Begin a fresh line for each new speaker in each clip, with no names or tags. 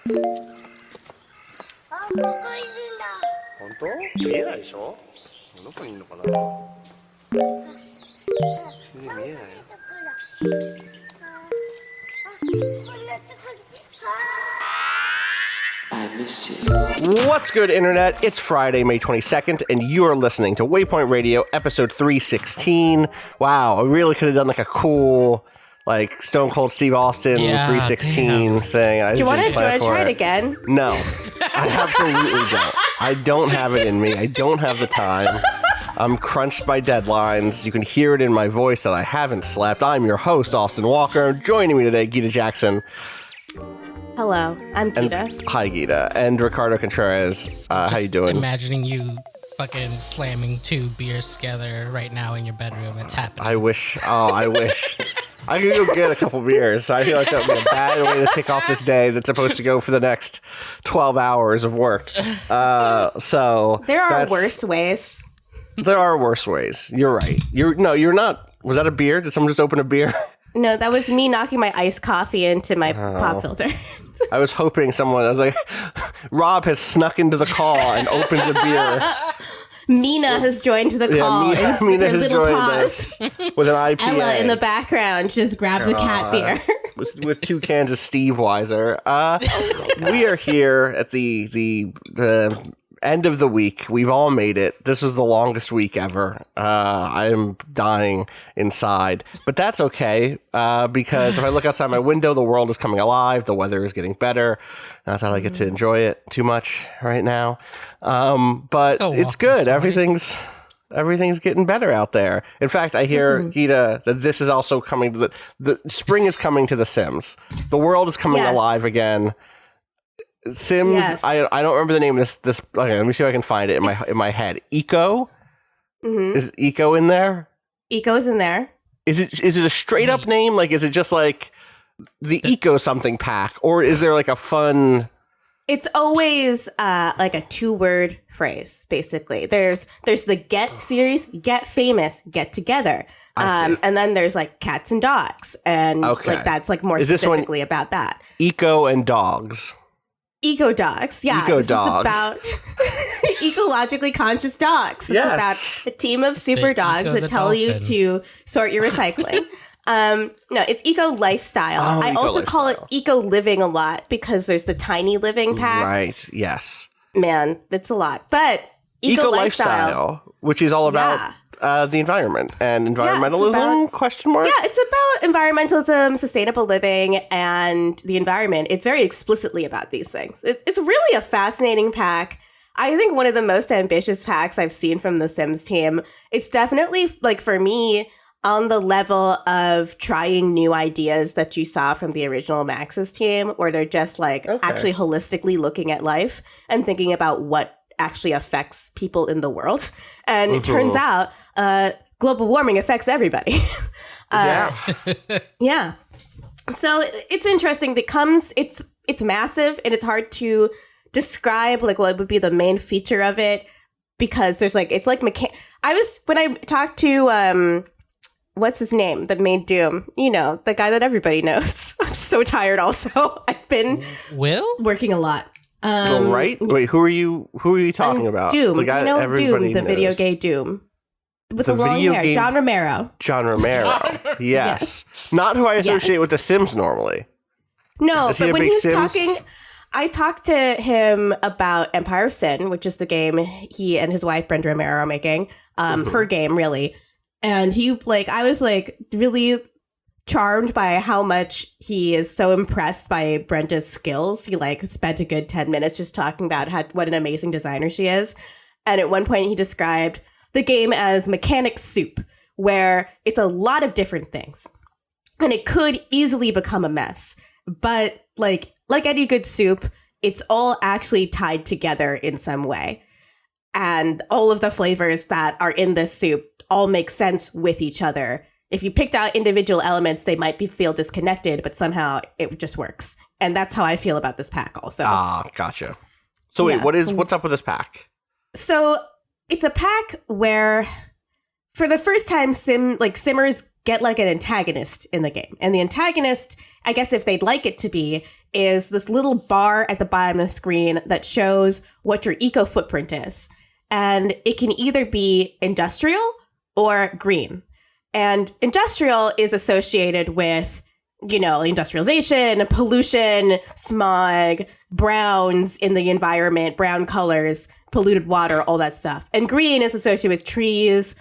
本当？見えないでしょ？どこにいるのかな？見えないよ。What's good, Internet? It's Friday, May 22nd, and you're listening to Waypoint Radio, episode 316. Wow, I really could have done like a cool, like Stone Cold Steve Austin 316 thing.
Do you want to try it again?
No, I absolutely don't. I don't have it in me. I don't have the time. I'm crunched by deadlines. You can hear it in my voice that I haven't slept. I'm your host, Austin Walker. Joining me today, Gita Jackson.
Hello, I'm Gita.
Hi, Gita. And Ricardo Contreras. How you doing?
Imagining you fucking slamming 2 beers together right now in your bedroom. It's happening.
I wish. I could go get a couple beers. I feel like that would be a bad way to kick off this day that's supposed to go for the next 12 hours of work. So
there are worse ways.
There are worse ways. You're right. You're not. Was that a beer? Did someone just open a beer?
No, that was me knocking my iced coffee into my pop filter.
I was hoping I was like, Rob has snuck into the call and opened the beer.
Mina has joined the call
Mina has
little
joined
paws.
With an IPA.
Ella in the background just grabbed the cat beer.
with 2 cans of Steve Weiser. We are here at the end of the week. We've all made it. This is the longest week ever. I am dying inside, but that's okay because if I look outside my window, the world is coming alive. The weather is getting better. Not that I get to enjoy it too much right now, but it's good. Everything's getting better out there. In fact, I hear, Gita, that this is also coming to the spring is coming to The Sims. The world is coming alive again. Sims, yes. I don't remember the name of this. Okay, let me see if I can find it in my head. Eco? Mm-hmm. Is Eco in there?
Eco's in there.
Is it a straight up name? Like, is it just like the Eco something pack, or is there like a fun?
It's always like a 2-word phrase. Basically, there's the Get series, Get Famous, Get Together. And then there's like cats and dogs, and like that's like more specifically about that.
Eco and dogs.
Eco dogs, yeah.
Eco
this
dogs.
is about ecologically conscious dogs. It's about a team of super dogs that tell you to sort your recycling. No, it's eco lifestyle. I also call it eco living a lot because there's the tiny living pack.
Right. Yes.
Man, that's a lot. But eco lifestyle,
which is all about the environment and environmentalism? Question mark?
Yeah, it's about environmentalism, sustainable living, and the environment. It's very explicitly about these things. It's really a fascinating pack. I think one of the most ambitious packs I've seen from the Sims team. It's definitely, like, for me, on the level of trying new ideas that you saw from the original Max's team, where they're just, like, actually holistically looking at life and thinking about what actually affects people in the world. And it turns out global warming affects everybody. Yeah. So it's interesting. It's massive, and it's hard to describe like what would be the main feature of it, because there's like it's like when I talked to what's his name that made Doom, the guy that everybody knows. I'm so tired. Also, I've been working a lot.
Right? Wait, who are you talking about?
Doom.
The guy
Doom, the video game Doom. With the long hair. John Romero.
John Romero. Yes. Not who I associate with The Sims normally.
No, but when he's talking, I talked to him about Empire of Sin, which is the game he and his wife Brenda Romero are making. Her game, really. And I was really charmed by how much he is so impressed by Brenda's skills. He spent a good 10 minutes just talking about what an amazing designer she is. And at one point he described the game as mechanic soup, where it's a lot of different things. And it could easily become a mess. But like any good soup, it's all actually tied together in some way. And all of the flavors that are in this soup all make sense with each other. If you picked out individual elements, they might feel disconnected, but somehow it just works. And that's how I feel about this pack also.
Ah, gotcha. So wait, what's up with this pack?
So it's a pack where, for the first time, simmers get like an antagonist in the game. And the antagonist, I guess if they'd like it to be, is this little bar at the bottom of the screen that shows what your eco footprint is. And it can either be industrial or green. And industrial is associated with, industrialization, pollution, smog, browns in the environment, brown colors, polluted water, all that stuff. And green is associated with trees,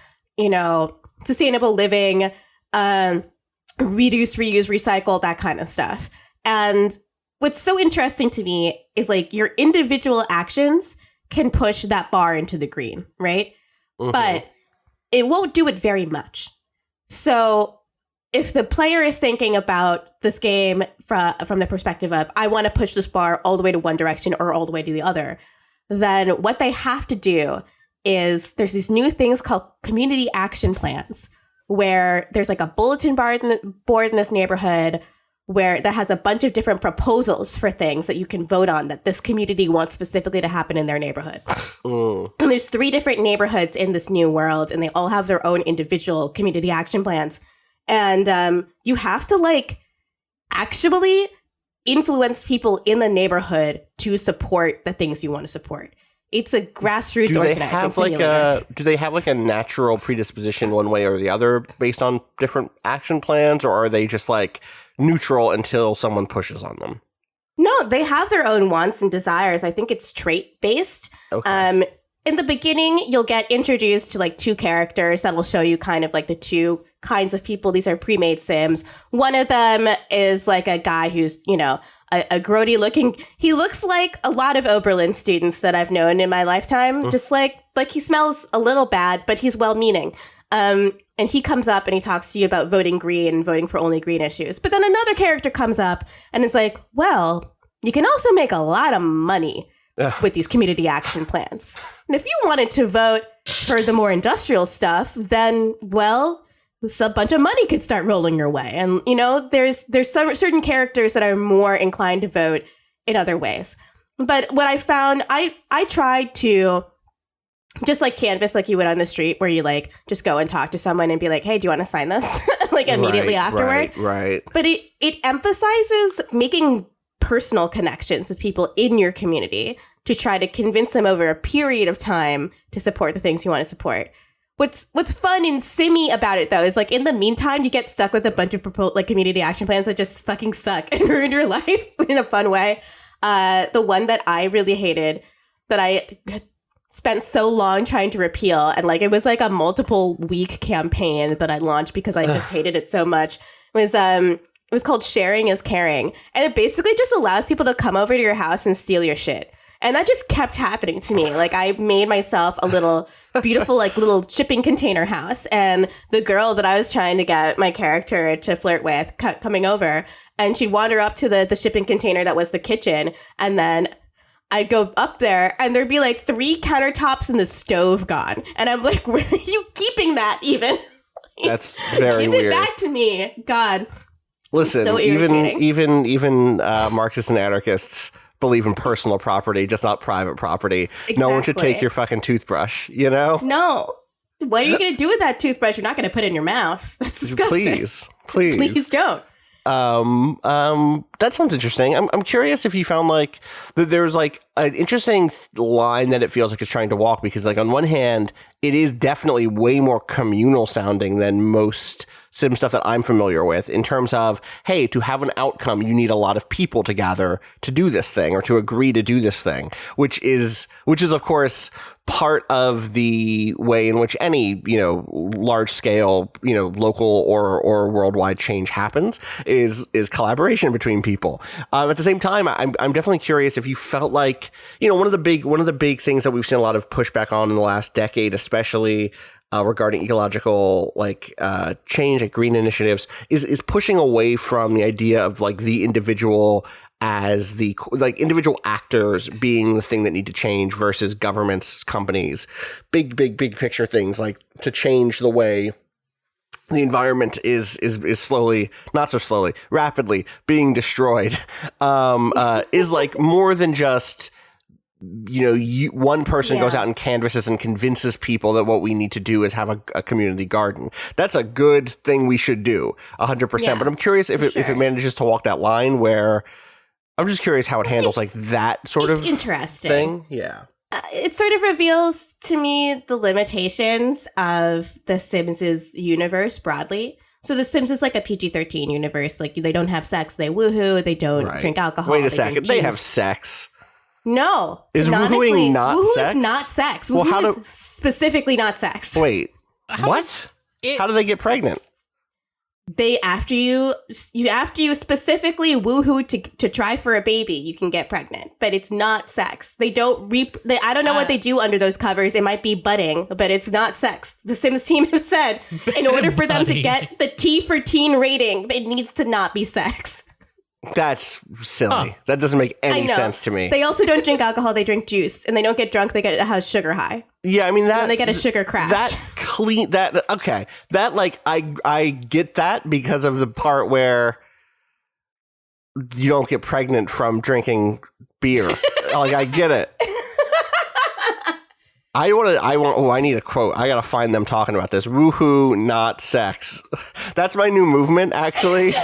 sustainable living, reduce, reuse, recycle, that kind of stuff. And what's so interesting to me is like your individual actions can push that bar into the green, right? Mm-hmm. But it won't do it very much. So if the player is thinking about this game from the perspective of, I want to push this bar all the way to one direction or all the way to the other, then what they have to do is there's these new things called community action plans, where there's like a bulletin board in this neighborhood that has a bunch of different proposals for things that you can vote on that this community wants specifically to happen in their neighborhood. And there's 3 different neighborhoods in this new world, and they all have their own individual community action plans. And you have to like actually influence people in the neighborhood to support the things you want to support. It's a grassroots organizing simulator.
Do they have like a natural predisposition one way or the other based on different action plans, or are they just like neutral until someone pushes on them?
No, they have their own wants and desires. I think it's trait based. Okay. In the beginning, you'll get introduced to like 2 characters that will show you kind of like the 2 kinds of people. These are pre-made sims. One of them is like a guy who's, a grody looking. He looks like a lot of Oberlin students that I've known in my lifetime. Just like he smells a little bad, but he's well-meaning. And he comes up and he talks to you about voting green and voting for only green issues. But then another character comes up and is like, well, you can also make a lot of money with these community action plans. And if you wanted to vote for the more industrial stuff, then, well, a bunch of money could start rolling your way. And, there's some certain characters that are more inclined to vote in other ways. But what I found, I tried to just like canvas like you would on the street, where you like just go and talk to someone and be like, hey, do you want to sign this? like immediately afterward.
Right.
But it emphasizes making personal connections with people in your community to try to convince them over a period of time to support the things you want to support. What's fun and simmy about it, though, is like in the meantime, you get stuck with a bunch of community action plans that just fucking suck and ruin your life in a fun way. The one that I really hated, that I spent so long trying to repeal, and like it was like a multiple week campaign that I launched because I just hated it so much, was it was called Sharing is Caring. And it basically just allows people to come over to your house and steal your shit. And that just kept happening to me. Like I made myself a little beautiful, like little shipping container house. And the girl that I was trying to get my character to flirt with coming over, and she'd wander up to the shipping container that was the kitchen. And then I'd go up there and there'd be like 3 countertops and the stove gone. And I'm like, where are you keeping that even?
That's very
Give
weird.
Give it back to me. God.
Listen,
so
even Marxists and anarchists believe in personal property, just not private property. Exactly. No one should take your fucking toothbrush,
No. What are you going to do with that toothbrush? You're not going to put it in your mouth. That's disgusting.
Please
don't.
That sounds interesting. I'm curious if you found like that there's like an interesting line that it feels like it's trying to walk, because like on one hand, it is definitely way more communal sounding than most sim stuff that I'm familiar with, in terms of, hey, to have an outcome, you need a lot of people to gather to do this thing or to agree to do this thing, which is of course part of the way in which any, large scale, local or worldwide change happens is collaboration between people. At the same time, I'm definitely curious if you felt like, one of the big things that we've seen a lot of pushback on in the last decade, especially regarding ecological change, like green initiatives, is pushing away from the idea of like the individual as the individual actors being the thing that need to change versus governments, companies, big picture things, like to change the way the environment is slowly, not so slowly, rapidly being destroyed, is like more than just one person goes out and canvasses and convinces people that what we need to do is have a community garden. That's a good thing we should do, 100%.
Yeah,
but I'm curious if it manages to walk that line where I'm just curious how it handles like that sort of
interesting
thing. Yeah.
It sort of reveals to me the limitations of The Sims' universe broadly. So The Sims is like a PG-13 universe. Like, they don't have sex, they woohoo, they don't drink alcohol.
Wait a second, they have sex.
No.
Is woohooing not sex?
Woohoo is not sex. Woohoo is specifically not sex.
Wait, what? How do they get pregnant?
After you specifically woohoo to try for a baby, you can get pregnant, but it's not sex. They don't I don't know what they do under those covers. It might be budding, but it's not sex. The Sims team have said in order for them to get the T for teen rating, it needs to not be sex.
That's silly. That doesn't make any sense to me.
They also don't drink alcohol. They drink juice, and they don't get drunk. They get a sugar high.
Yeah, I mean that.
And they get a sugar crash.
That like I get that because of the part where you don't get pregnant from drinking beer. Like, I get it. I need a quote. I gotta find them talking about this. Woohoo, not sex. That's my new movement, actually.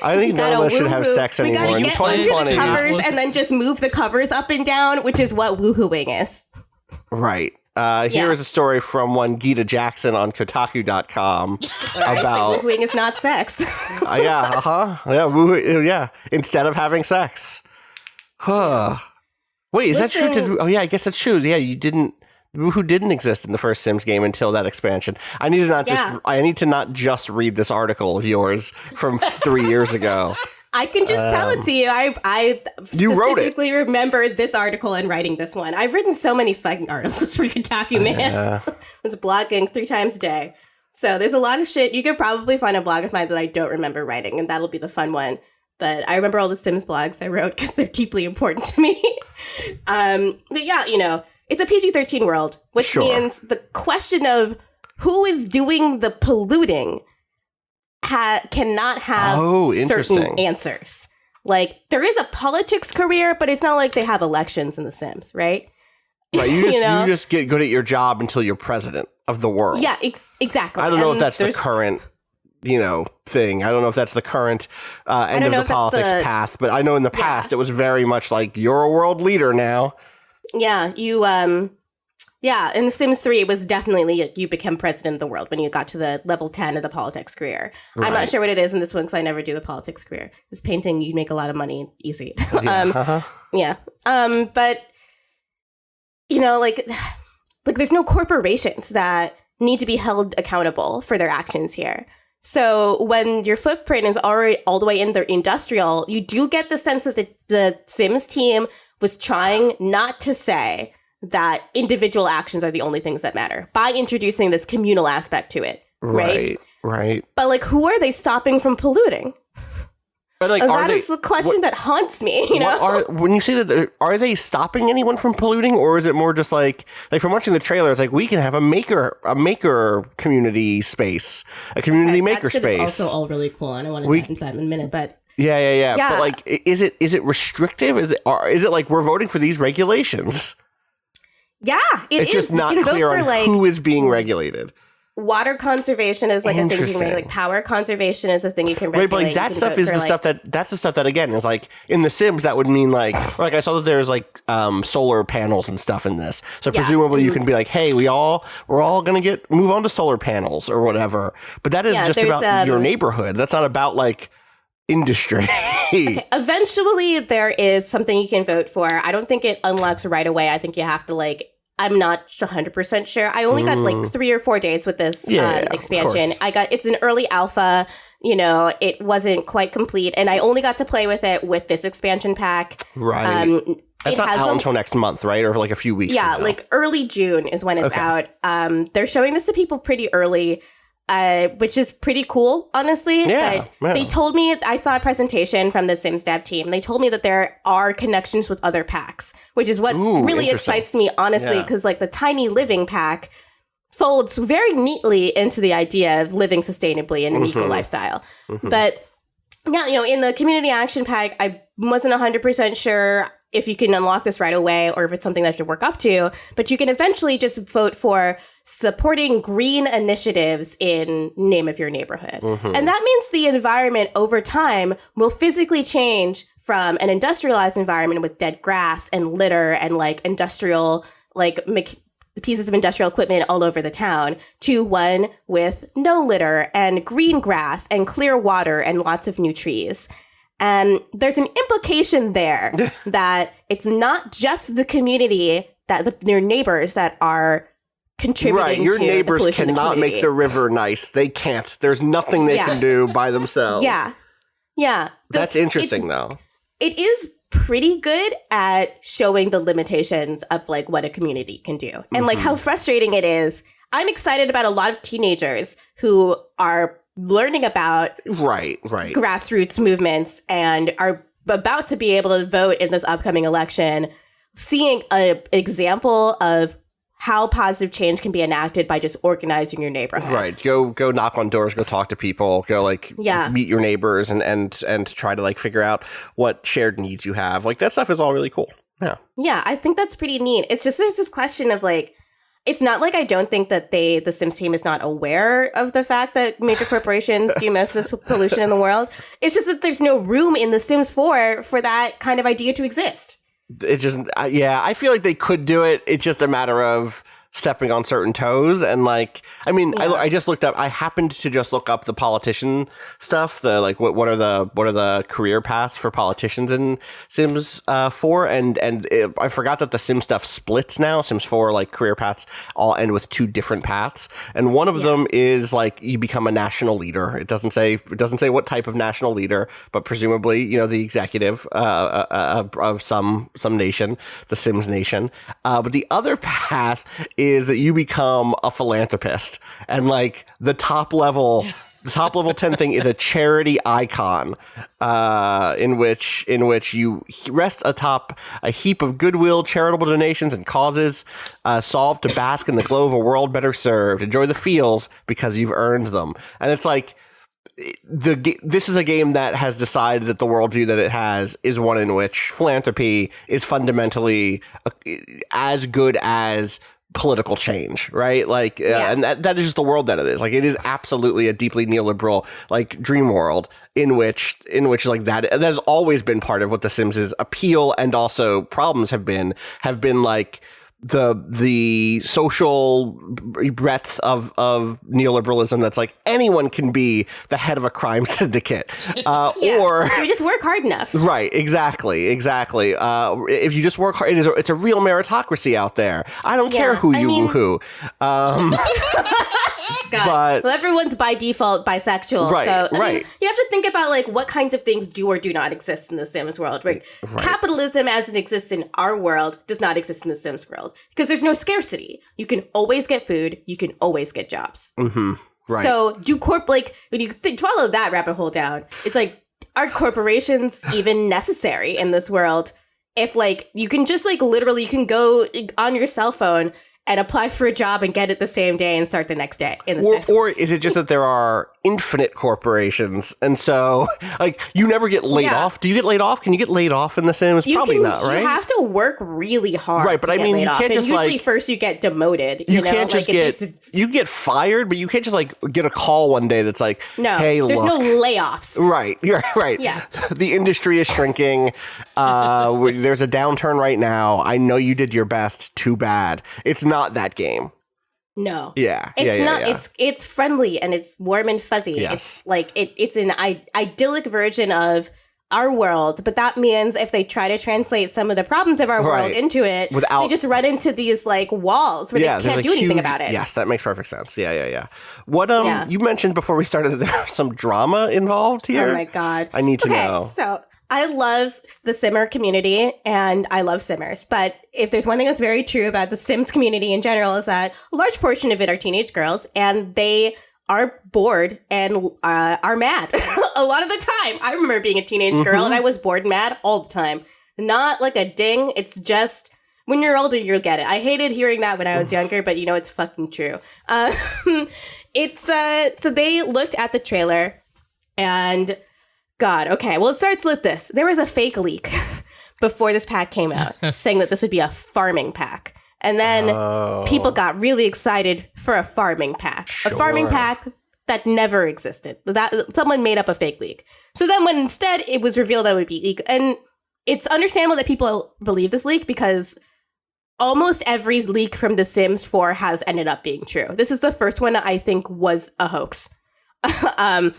I think none of us should have sex anymore.
We gotta get under the covers and then just move the covers up and down, which is what woohooing is.
Right. Here is a story from one Gita Jackson on Kotaku.com about
woohooing is not sex.
Yeah, instead of having sex. Wait, is that true? I guess that's true. Yeah, Woohoo didn't exist in the first Sims game until that expansion. I need to not just read this article of yours from 3 years ago.
I can just tell it to you. I specifically remember this article and writing this one. I've written so many fucking articles for Kotaku, man. I was blogging 3 times a day. So there's a lot of shit. You could probably find a blog of mine that I don't remember writing, and that'll be the fun one. But I remember all the Sims blogs I wrote because they're deeply important to me. But yeah, it's a PG-13 world, which means the question of who is doing the polluting cannot have certain answers. Like, there is a politics career, but it's not like they have elections in The Sims, right?
Right, you just get good at your job until you're president of the world.
Yeah, exactly.
I don't know if that's the current thing. I don't know if that's the current end of the politics path, but I know in the past it was very much like, you're a world leader now.
Yeah, in The Sims 3, it was definitely you become president of the world when you got to the level 10 of the politics career. Right. I'm not sure what it is in this one because I never do the politics career. This painting, you make a lot of money easy. But, there's no corporations that need to be held accountable for their actions here. So when your footprint is already all the way in the industrial, you do get the sense that the Sims team was trying not to say that individual actions are the only things that matter by introducing this communal aspect to it. Right. But who are they stopping from polluting? But that is the question that haunts me.
When you say that, are they stopping anyone from polluting, or is it more just like from watching the trailer? It's like, we can have a maker community space, a community maker space.
Is also all really cool. I don't want to dive into that in a minute, but
yeah. But is it restrictive? Is it like we're voting for these regulations?
Yeah,
it's just not clear on who is being regulated.
Water conservation is a thing you can regulate. Power conservation is a thing you can regulate.
Right, but that stuff is the stuff that again is in The Sims that would mean I saw that there's solar panels and stuff in this. So presumably you can be like, hey, we're all gonna move on to solar panels or whatever. But that is just about your neighborhood. That's not about industry. Okay.
Eventually there is something you can vote for. I don't think it unlocks right away. I think you have to I'm not 100% sure. I only got 3 or 4 days with this expansion. It's an early alpha. It wasn't quite complete, and I only got to play with it with this expansion pack. Right.
It's not out until next month, right? Or a few weeks.
Yeah, early June is when it's out. They're showing this to people pretty early. Which is pretty cool, honestly.
Yeah,
but they told me, I saw a presentation from the Sims dev team. They told me that there are connections with other packs, which is what really excites me, honestly, because the Tiny Living pack folds very neatly into the idea of living sustainably in an eco lifestyle. But yeah, in the community action pack, I wasn't 100% sure if you can unlock this right away or if it's something that you should work up to, but you can eventually just vote for supporting green initiatives in name of your neighborhood. And that means the environment over time will physically change from an industrialized environment with dead grass and litter and like industrial, like pieces of industrial equipment all over the town to one with no litter and green grass and clear water and lots of new trees. And there's an implication there that it's not just the community, that your neighbors that are contributing
right, your
to
neighbors
the pollution
cannot make the river nice. They can't. There's nothing they can do by themselves.
Yeah.
That's interesting, though.
It is pretty good at showing the limitations of like what a community can do and like how frustrating it is. I'm excited about a lot of teenagers who are learning about grassroots movements and are about to be able to vote in this upcoming election, seeing an example of how positive change can be enacted by just organizing your neighborhood.
Right. Go knock on doors, go talk to people, go like meet your neighbors and try to like figure out what shared needs you have. Like that stuff is all really cool. Yeah.
Yeah, I think that's pretty neat. It's just there's this question of like, it's not like I don't think that the Sims team is not aware of the fact that major corporations do most of this pollution in the world. It's just that there's no room in The Sims 4 for that kind of idea to exist.
It just, I feel like they could do it. It's just a matter of stepping on certain toes. And like, I mean, I just looked up, I happened to just look up the politician stuff. The like, what are the career paths for politicians in Sims 4? I forgot that the Sim stuff splits now. Sims 4, like career paths all end with 2 different paths. And one of them is like, you become a national leader. It doesn't say what type of national leader, but presumably, you know, the executive of some nation, the Sims nation. But the other path is that you become a philanthropist, and like the top level 10 thing is a charity icon, in which you rest atop a heap of goodwill, charitable donations, and causes solved to bask in the glow of a world better served. Enjoy the feels because you've earned them. And it's like, this is a game that has decided that the worldview that it has is one in which philanthropy is fundamentally as good as political change, right? Like, and that is just the world that it is. Like, it is absolutely a deeply neoliberal, like, dream world in which like that has always been part of what The Sims' appeal and also problems have been like the social breadth of neoliberalism that's like anyone can be the head of a crime syndicate, or
you just work hard enough.
Right, exactly. If you just work hard, it's a real meritocracy out there. I don't care who.
But well, everyone's by default bisexual.
Right,
so
right.
I mean, you have to think about like what kinds of things do or do not exist in the Sims world. Right? Capitalism as it exists in our world does not exist in the Sims world because there's no scarcity. You can always get food. You can always get jobs.
Mm-hmm. Right.
So when you follow that rabbit hole down, it's like, are corporations even necessary in this world? If like you can just like literally you can go on your cell phone and apply for a job and get it the same day and start the next day in the Sims.
Or is it just that there are infinite corporations and so like you never get laid off? Do you get laid off? Can you get laid off in The Sims? Probably not, right?
You have to work really hard. Right, but I mean, you can't just usually first you get demoted. You
can't just you get fired, but you can't just like get a call one day that's like, hey,
there's
look.
No layoffs.
Right, you're right.
Yeah.
The industry is shrinking. There's a downturn right now. I know you did your best. Too bad. It's not that game.
No.
Yeah.
It's not. It's friendly and it's warm and fuzzy.
Yes.
It's like it's an idyllic version of our world, but that means if they try to translate some of the problems of our world into it, they just run into these like walls where they can't do anything about it.
Yes, that makes perfect sense. Yeah. What you mentioned before we started that there was some drama involved here.
Oh my god.
I need to know.
So I love the Simmer community and I love Simmers, but if there's one thing that's very true about the Sims community in general is that a large portion of it are teenage girls and they are bored and are mad a lot of the time. I remember being a teenage girl and I was bored and mad all the time. Not like a ding. It's just when you're older, you'll get it. I hated hearing that when I was younger, but you know, it's fucking true. So they looked at the trailer and God, okay. Well, it starts with this. There was a fake leak before this pack came out, saying that this would be a farming pack. And then people got really excited for a farming pack.
Sure.
A farming pack that never existed. That someone made up a fake leak. So then when instead it was revealed that it would be leak, and it's understandable that people believe this leak because almost every leak from The Sims 4 has ended up being true. This is the first one I think was a hoax. And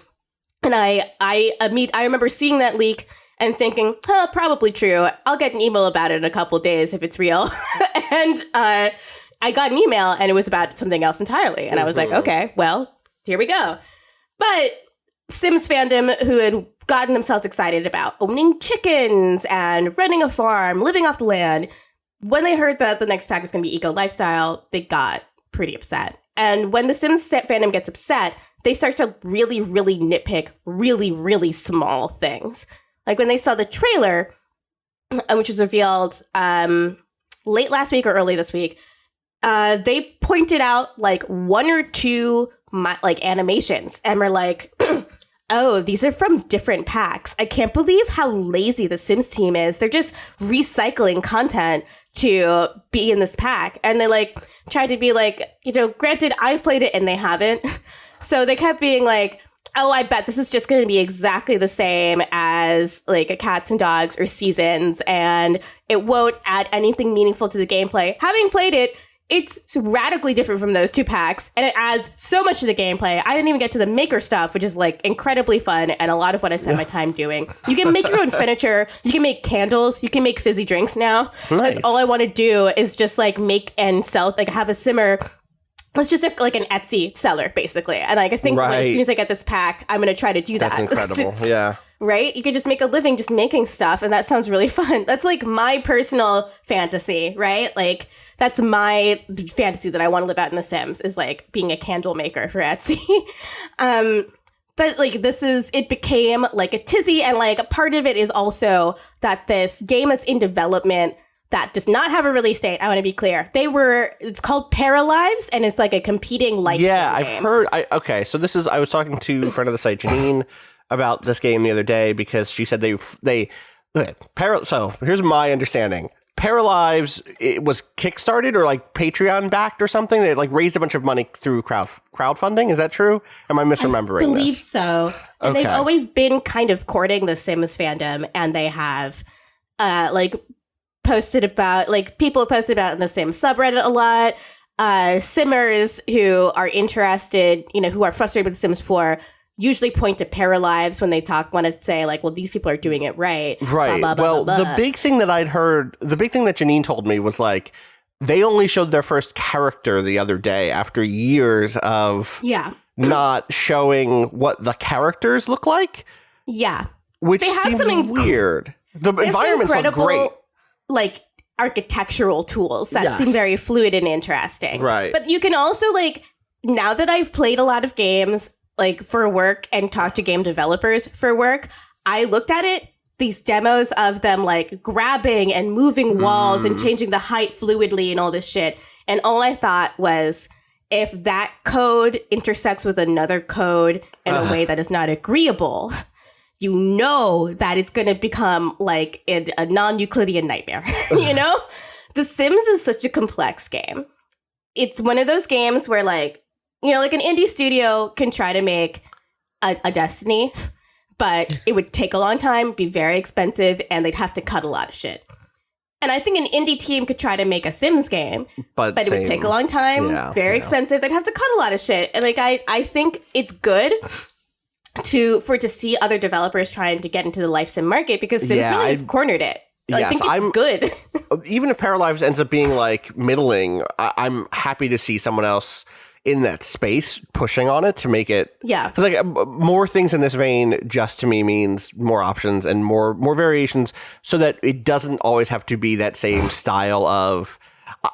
I remember seeing that leak and thinking, probably true. I'll get an email about it in a couple days if it's real. And I got an email and it was about something else entirely. And I was like, okay, well, here we go. But Sims fandom, who had gotten themselves excited about owning chickens and running a farm, living off the land, when they heard that the next pack was going to be eco lifestyle, they got pretty upset. And when the Sims fandom gets upset, they start to really, really nitpick really, really small things. Like when they saw the trailer, which was revealed late last week or early this week, they pointed out like one or two animations and were like, oh, these are from different packs. I can't believe how lazy the Sims team is. They're just recycling content to be in this pack. And they like tried to be like, granted, I've played it and they haven't. So they kept being like, oh, I bet this is just going to be exactly the same as like a Cats and Dogs or Seasons, and it won't add anything meaningful to the gameplay. Having played it, it's radically different from those two packs, and it adds so much to the gameplay. I didn't even get to the maker stuff, which is like incredibly fun and a lot of what I spend my time doing. You can make your own furniture, you can make candles, you can make fizzy drinks now.
Nice.
That's all I want to do is just like make and sell, like have a simmer. It's just like an Etsy seller, basically. And like I think as soon as I get this pack, I'm going to try to do that.
That's incredible. Yeah.
Right? You could just make a living just making stuff, and that sounds really fun. That's like my personal fantasy, right? Like that's my fantasy that I want to live out in The Sims, is like being a candle maker for Etsy. But like it became like a tizzy, and like a part of it is also that this game that's in development that does not have a release date. I want to be clear. It's called Paralives, and it's like a competing life sim
I've
game.
heard. I was talking to a friend of the site, Janine, about this game the other day because she said so here's my understanding. Paralives, it was kickstarted or like Patreon backed or something. They like raised a bunch of money through crowdfunding. Is that true? Am I misremembering
I believe
this?
so. And they've always been kind of courting the Sims fandom, and they have posted about, like, people have posted about in the Sims subreddit a lot. Simmers who are interested, who are frustrated with Sims 4 usually point to Paralives when they want to say, like, well, these people are doing it right.
Right.
Blah, blah, blah,
well,
blah, blah.
the big thing that I'd heard, the big thing that Janine told me was, like, they only showed their first character the other day after years of not showing what the characters look like.
Yeah.
Which
they have
seems weird. The environments look great.
Like, architectural tools that seem very fluid and interesting.
Right.
But you can also, like, now that I've played a lot of games, like, for work and talked to game developers for work, I looked at it, these demos of them, like, grabbing and moving walls and changing the height fluidly and all this shit. And all I thought was, if that code intersects with another code in a way that is not agreeable, you know that it's going to become like a non-Euclidean nightmare. The Sims is such a complex game. It's one of those games where, like, like an indie studio can try to make a Destiny, but it would take a long time, be very expensive, and they'd have to cut a lot of shit. And I think an indie team could try to make a Sims game, but it would take a long time, very expensive. They'd have to cut a lot of shit. And like I think it's good to see other developers trying to get into the life sim market, because Sims really just cornered it. I think it's good.
Even if Paralives ends up being like middling, I'm happy to see someone else in that space pushing on it to make it. Yeah. Because like more things in this vein just to me means more options and more variations, so that it doesn't always have to be that same style of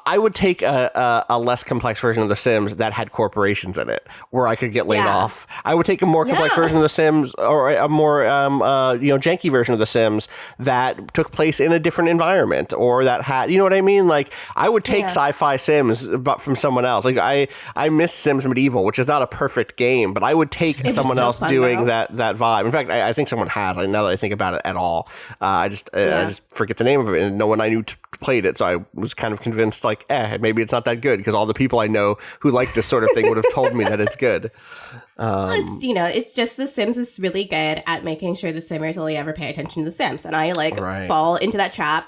I would take a less complex version of The Sims that had corporations in it, where I could get laid off. I would take a more complex version of The Sims, or a more janky version of The Sims that took place in a different environment, or that had, you know what I mean? Like, I would take sci-fi Sims, but from someone else. Like, I miss Sims Medieval, which is not a perfect game, but I would take someone else doing that vibe. In fact, I think someone has. Now that I think about it at all, I just forget the name of it, and no one I knew played it, so I was kind of convinced, like, maybe it's not that good, because all the people I know who like this sort of thing would have told me that it's good.
It's just The Sims is really good at making sure the Simmers only ever pay attention to The Sims, and I fall into that trap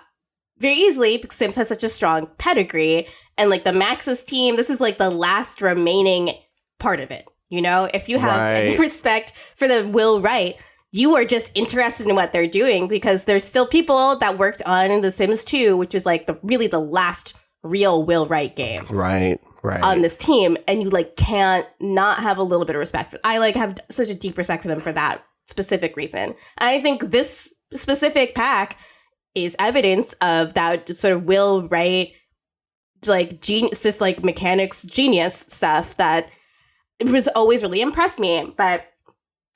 very easily because Sims has such a strong pedigree, and like the Maxis team, this is like the last remaining part of it. You know, if you have any respect for the Will Wright, you are just interested in what they're doing, because there's still people that worked on The Sims 2, which is like the last real Will Wright game.
Right.
On this team, and you like can't not have a little bit of respect for. I like have such a deep respect for them for that specific reason. And I think this specific pack is evidence of that sort of Will Wright, like genius, like mechanics genius stuff that was always really impressed me. But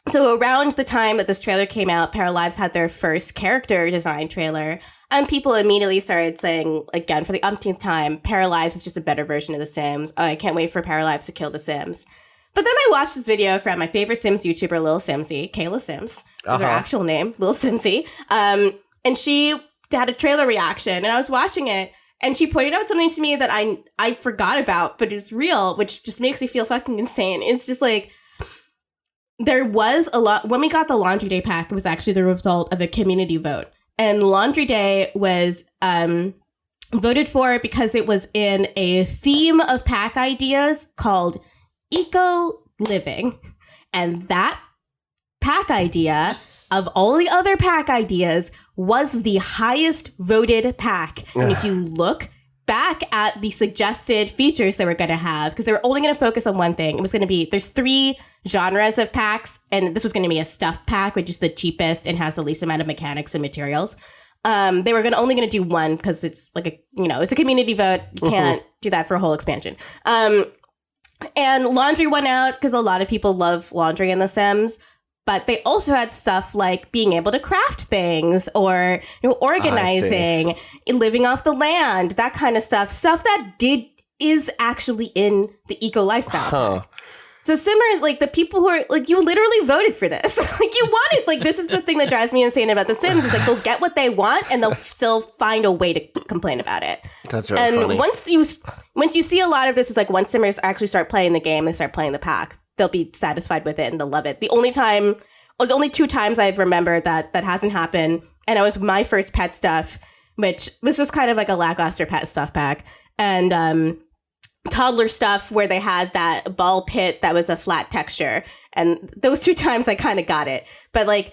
so around the time that this trailer came out, Paralives had their first character design trailer, and people immediately started saying, again, for the umpteenth time, Paralives is just a better version of The Sims. Oh, I can't wait for Paralives to kill The Sims. But then I watched this video from my favorite Sims YouTuber, Lil Simsy, Kayla Sims, is her actual name, Lil Simsy. And she had a trailer reaction, and I was watching it, and she pointed out something to me that I forgot about, but it's real, which just makes me feel fucking insane. It's just like, there was a lot, when we got the Laundry Day pack, it was actually the result of a community vote. And Laundry Day was voted for because it was in a theme of pack ideas called Eco Living. And that pack idea, of all the other pack ideas, was the highest voted pack. And if you look back at the suggested features they were going to have, because they were only going to focus on one thing. It was going to be, there's 3 genres of packs, and this was going to be a stuff pack, which is the cheapest and has the least amount of mechanics and materials. They were only going to do one because it's like it's a community vote. You can't do that for a whole expansion. And laundry went out because a lot of people love laundry in The Sims. But they also had stuff like being able to craft things, or organizing, living off the land, that kind of stuff. Stuff that is actually in the eco lifestyle. So Simmers, like the people who are like, you literally voted for this. Like you wanted, like this is the thing that drives me insane about The Sims, is like they'll get what they want and they'll still find a way to complain about it.
That's really funny.
Once you see a lot of this, is like once Simmers actually start playing the game and start playing the pack, they'll be satisfied with it and they'll love it. The only 2 times I've remembered that hasn't happened, and it was my first pet stuff, which was just kind of like a lackluster pet stuff pack, and toddler stuff where they had that ball pit that was a flat texture. And those 2 times I kind of got it. But like,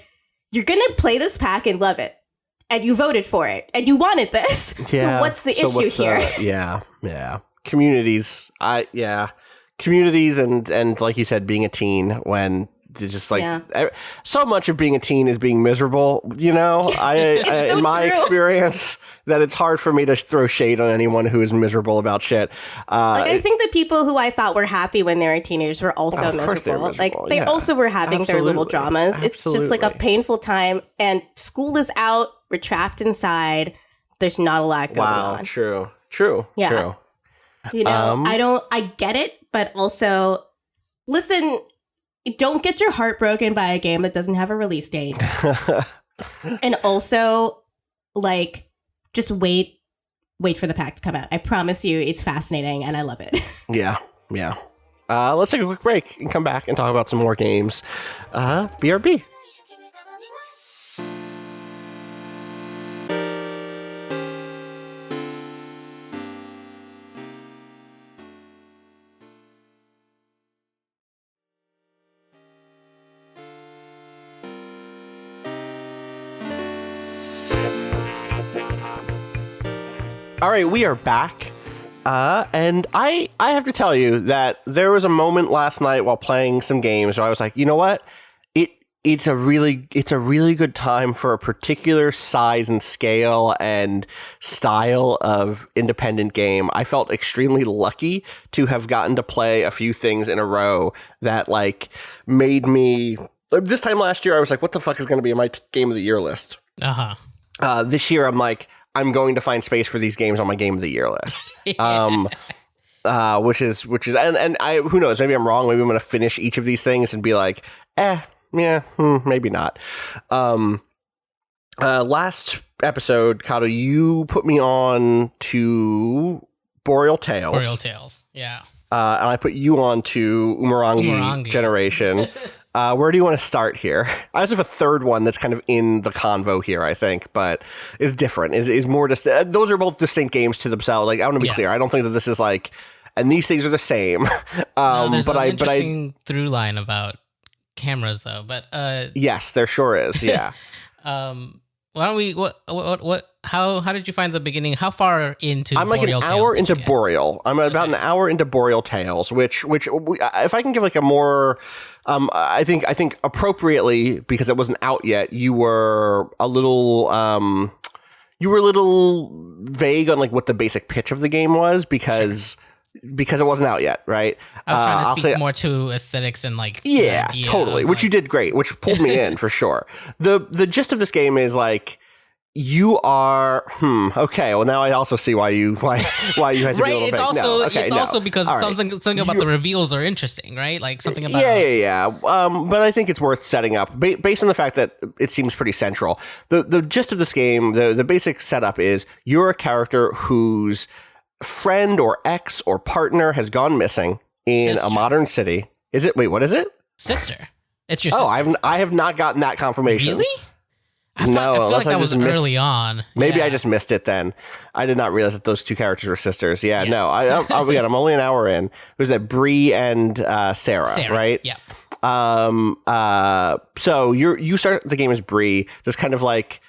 you're going to play this pack and love it. And you voted for it. And you wanted this. Yeah. So what's the issue here?
Yeah. Communities. Communities and like you said, being a teen when just like so much of being a teen is being miserable, in my experience, that it's hard for me to throw shade on anyone who is miserable about shit.
I think the people who I thought were happy when they were teenagers were also miserable. Like they also were having their little dramas. Absolutely. It's just like a painful time, and school is out, we're trapped inside, there's not a lot going on.
True.
Yeah. I get it, but also listen, don't get your heart broken by a game that doesn't have a release date. And also, like, just wait for the pack to come out. I promise you, it's fascinating, and I love it.
Yeah. Let's take a quick break and come back and talk about some more games. BRB. All right, we are back, and I have to tell you that there was a moment last night while playing some games where I was like, you know what? it's a really good time for a particular size and scale and style of independent game. I felt extremely lucky to have gotten to play a few things in a row that like made me. This time last year, I was like, "What the fuck is going to be in my game of the year list?" This year, I'm like, I'm going to find space for these games on my game of the year list. Which is and I who knows, maybe I'm wrong. Maybe I'm going to finish each of these things and be like, maybe not. Last episode, Kato, you put me on to Boreal Tales.
Boreal Tales, yeah.
And I put you on to Umurangi Generation. Where do you want to start here? I also have a third one that's kind of in the convo here, I think, but is different. Is more just those are both distinct games to themselves. Like, I want to be clear. I don't think that this is like, and these things are the same.
No, there's an interesting through line about cameras, though. But
yes, there sure is. Yeah.
Why don't we? How did you find the beginning? How far into?
I'm like
Boreal
an hour
Tales
into Boreal. I'm about an hour into Boreal Tales, which if I can give like a more, I think appropriately, because it wasn't out yet, you were a little vague on like what the basic pitch of the game was because it wasn't out yet, right?
I was trying to speak more to aesthetics and like
totally, which you did great, which pulled me in for sure. The gist of this game is like you are okay. Well, now I also see why you had to
right.
Be a little
It's also because something about the reveals are interesting, right? Like something about
But I think it's worth setting up based on the fact that it seems pretty central. The gist of this game, the basic setup is you're a character whose friend or ex or partner has gone missing in a modern city. Is it? Wait, what is it?
Sister. It's your sister.
Oh, I have not gotten that confirmation.
Really? I feel like that was early on.
Maybe I just missed it then. I did not realize that those two characters were sisters. Yeah, yes. No, I'm only an hour in. Was that Bree and Sarah, right?
Yeah.
So you start the game as Bree. There's kind of like,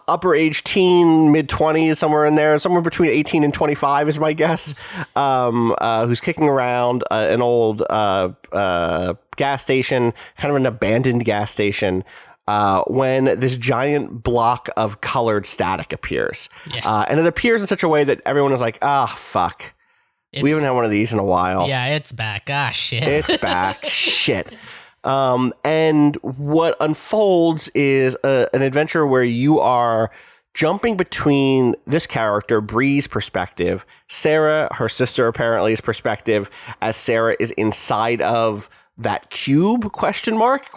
upper age teen, mid-20s, somewhere in there, somewhere between 18 and 25 is my guess, who's kicking around an old gas station, kind of an abandoned gas station, when this giant block of colored static appears. Yeah. And it appears in such a way that everyone is like, fuck. We haven't had one of these in a while.
Yeah, it's back. Shit.
It's back. Shit. And what unfolds is an adventure where you are jumping between this character, Bree's perspective, Sarah, her sister apparently's perspective, as Sarah is inside of that cube, question mark,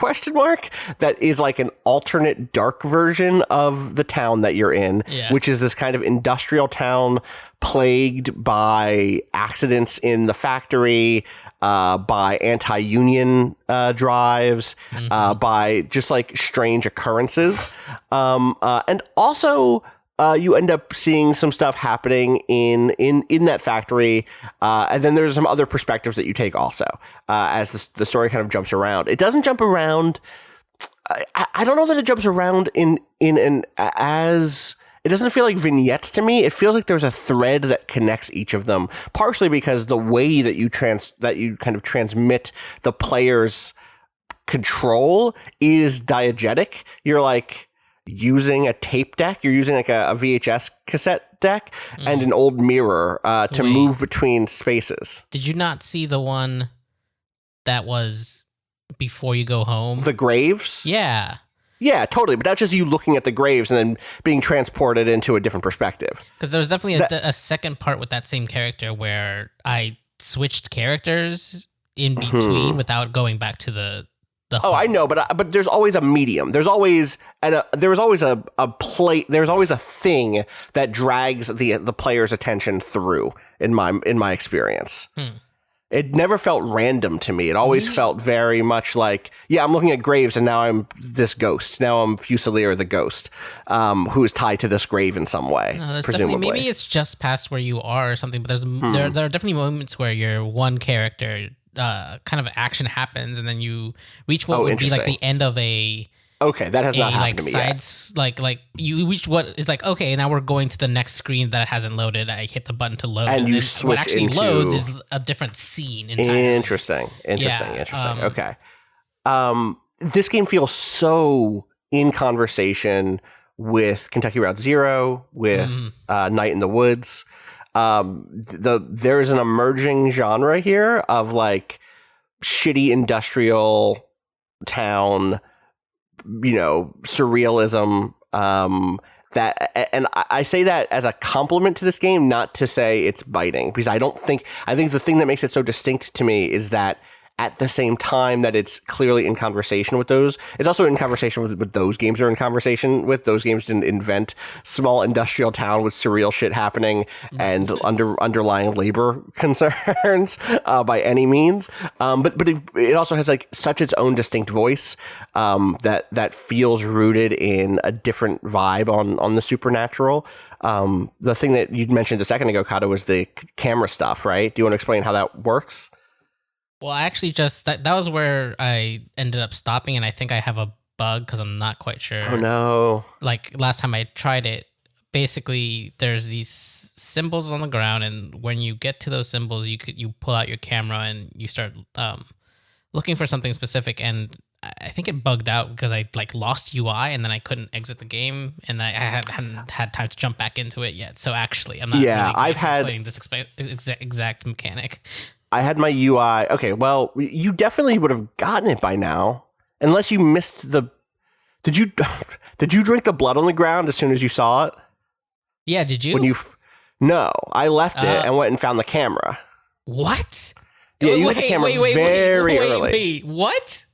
that is like an alternate dark version of the town that you're in, which is this kind of industrial town plagued by accidents in the factory, by anti-union drives, by just like strange occurrences. And also you end up seeing some stuff happening in that factory. And then there's some other perspectives that you take also as the story kind of jumps around. It doesn't jump around. I don't know that it jumps around in an as... It doesn't feel like vignettes to me. It feels like there's a thread that connects each of them, partially because the way that you kind of transmit the player's control is diegetic. You're like using a tape deck. You're using like a VHS cassette deck and an old mirror to move between spaces.
Did you not see the one that was before you go home?
The graves?
Yeah.
Yeah, totally. But not just you looking at the graves and then being transported into a different perspective.
Because there was definitely a second part with that same character where I switched characters in between without going back to the home.
I know, but there's always a medium. There's always there was always a plate. There's always a thing that drags the player's attention through in my experience. It never felt random to me. It always felt very much like, I'm looking at graves and now I'm this ghost. Now I'm Fusilier the ghost, who is tied to this grave in some way,
no,
presumably.
Maybe it's just past where you are or something, but there are definitely moments where you're one character, kind of action happens and then you reach what would be like the end of a...
Okay, that has not happened to me yet.
Like you reach what is like, okay, now we're going to the next screen that hasn't loaded. I hit the button to load.
And you switch
what actually
into...
loads is a different scene entirely.
Interesting. Okay. This game feels so in conversation with Kentucky Route Zero, with Night in the Woods. There's an emerging genre here of like shitty industrial town, surrealism. I say that as a compliment to this game, not to say it's biting, because I think the thing that makes it so distinct to me is that at the same time that it's clearly in conversation with those, it's also in conversation with those games are in conversation with. Those games didn't invent small industrial town with surreal shit happening and underlying labor concerns by any means. But it also has like such its own distinct voice that feels rooted in a different vibe on the supernatural. The thing that you mentioned a second ago, Kata, was the camera stuff, right? Do you want to explain how that works?
Well, I actually just that was where I ended up stopping, and I think I have a bug because I'm not quite sure.
Oh no!
Like last time I tried it, basically there's these symbols on the ground, and when you get to those symbols, you pull out your camera and you start looking for something specific. And I think it bugged out because I like lost UI, and then I couldn't exit the game, and I hadn't had time to jump back into it yet. So actually, I'm not.
Yeah,
really
I've had
explaining this exact mechanic.
I had my UI. Okay, well, you definitely would have gotten it by now, unless you missed the. Did you drink the blood on the ground as soon as you saw it?
Yeah, did you?
No, I left it and went and found the camera.
What?
Yeah, you had the camera very early.
Wait, what?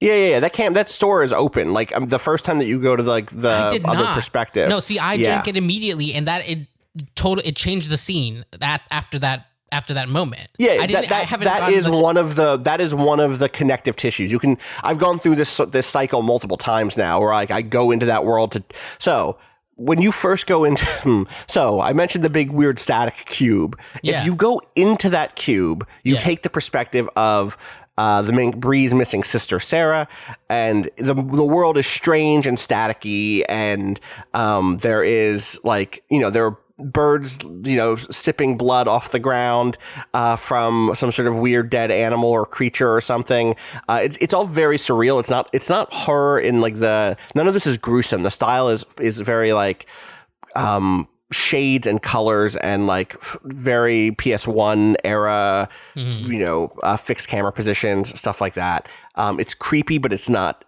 Yeah. That store is open. Like the first time that you go to the other perspective.
No, see, I drank it immediately, and it changed the scene after that moment.
Yeah, that is one of the connective tissues. I've gone through this cycle multiple times now, where like I go into that world so when you first go into so I mentioned the big weird static cube.
Yeah.
If you go into that cube, you take the perspective of Bree's missing sister Sarah, and the world is strange and staticky, and there is like there are birds, sipping blood off the ground from some sort of weird dead animal or creature or something. It's all very surreal. It's not horror in like none of this is gruesome. The style is very like shades and colors and like very PS1 era, fixed camera positions, stuff like that. It's creepy, but it's not.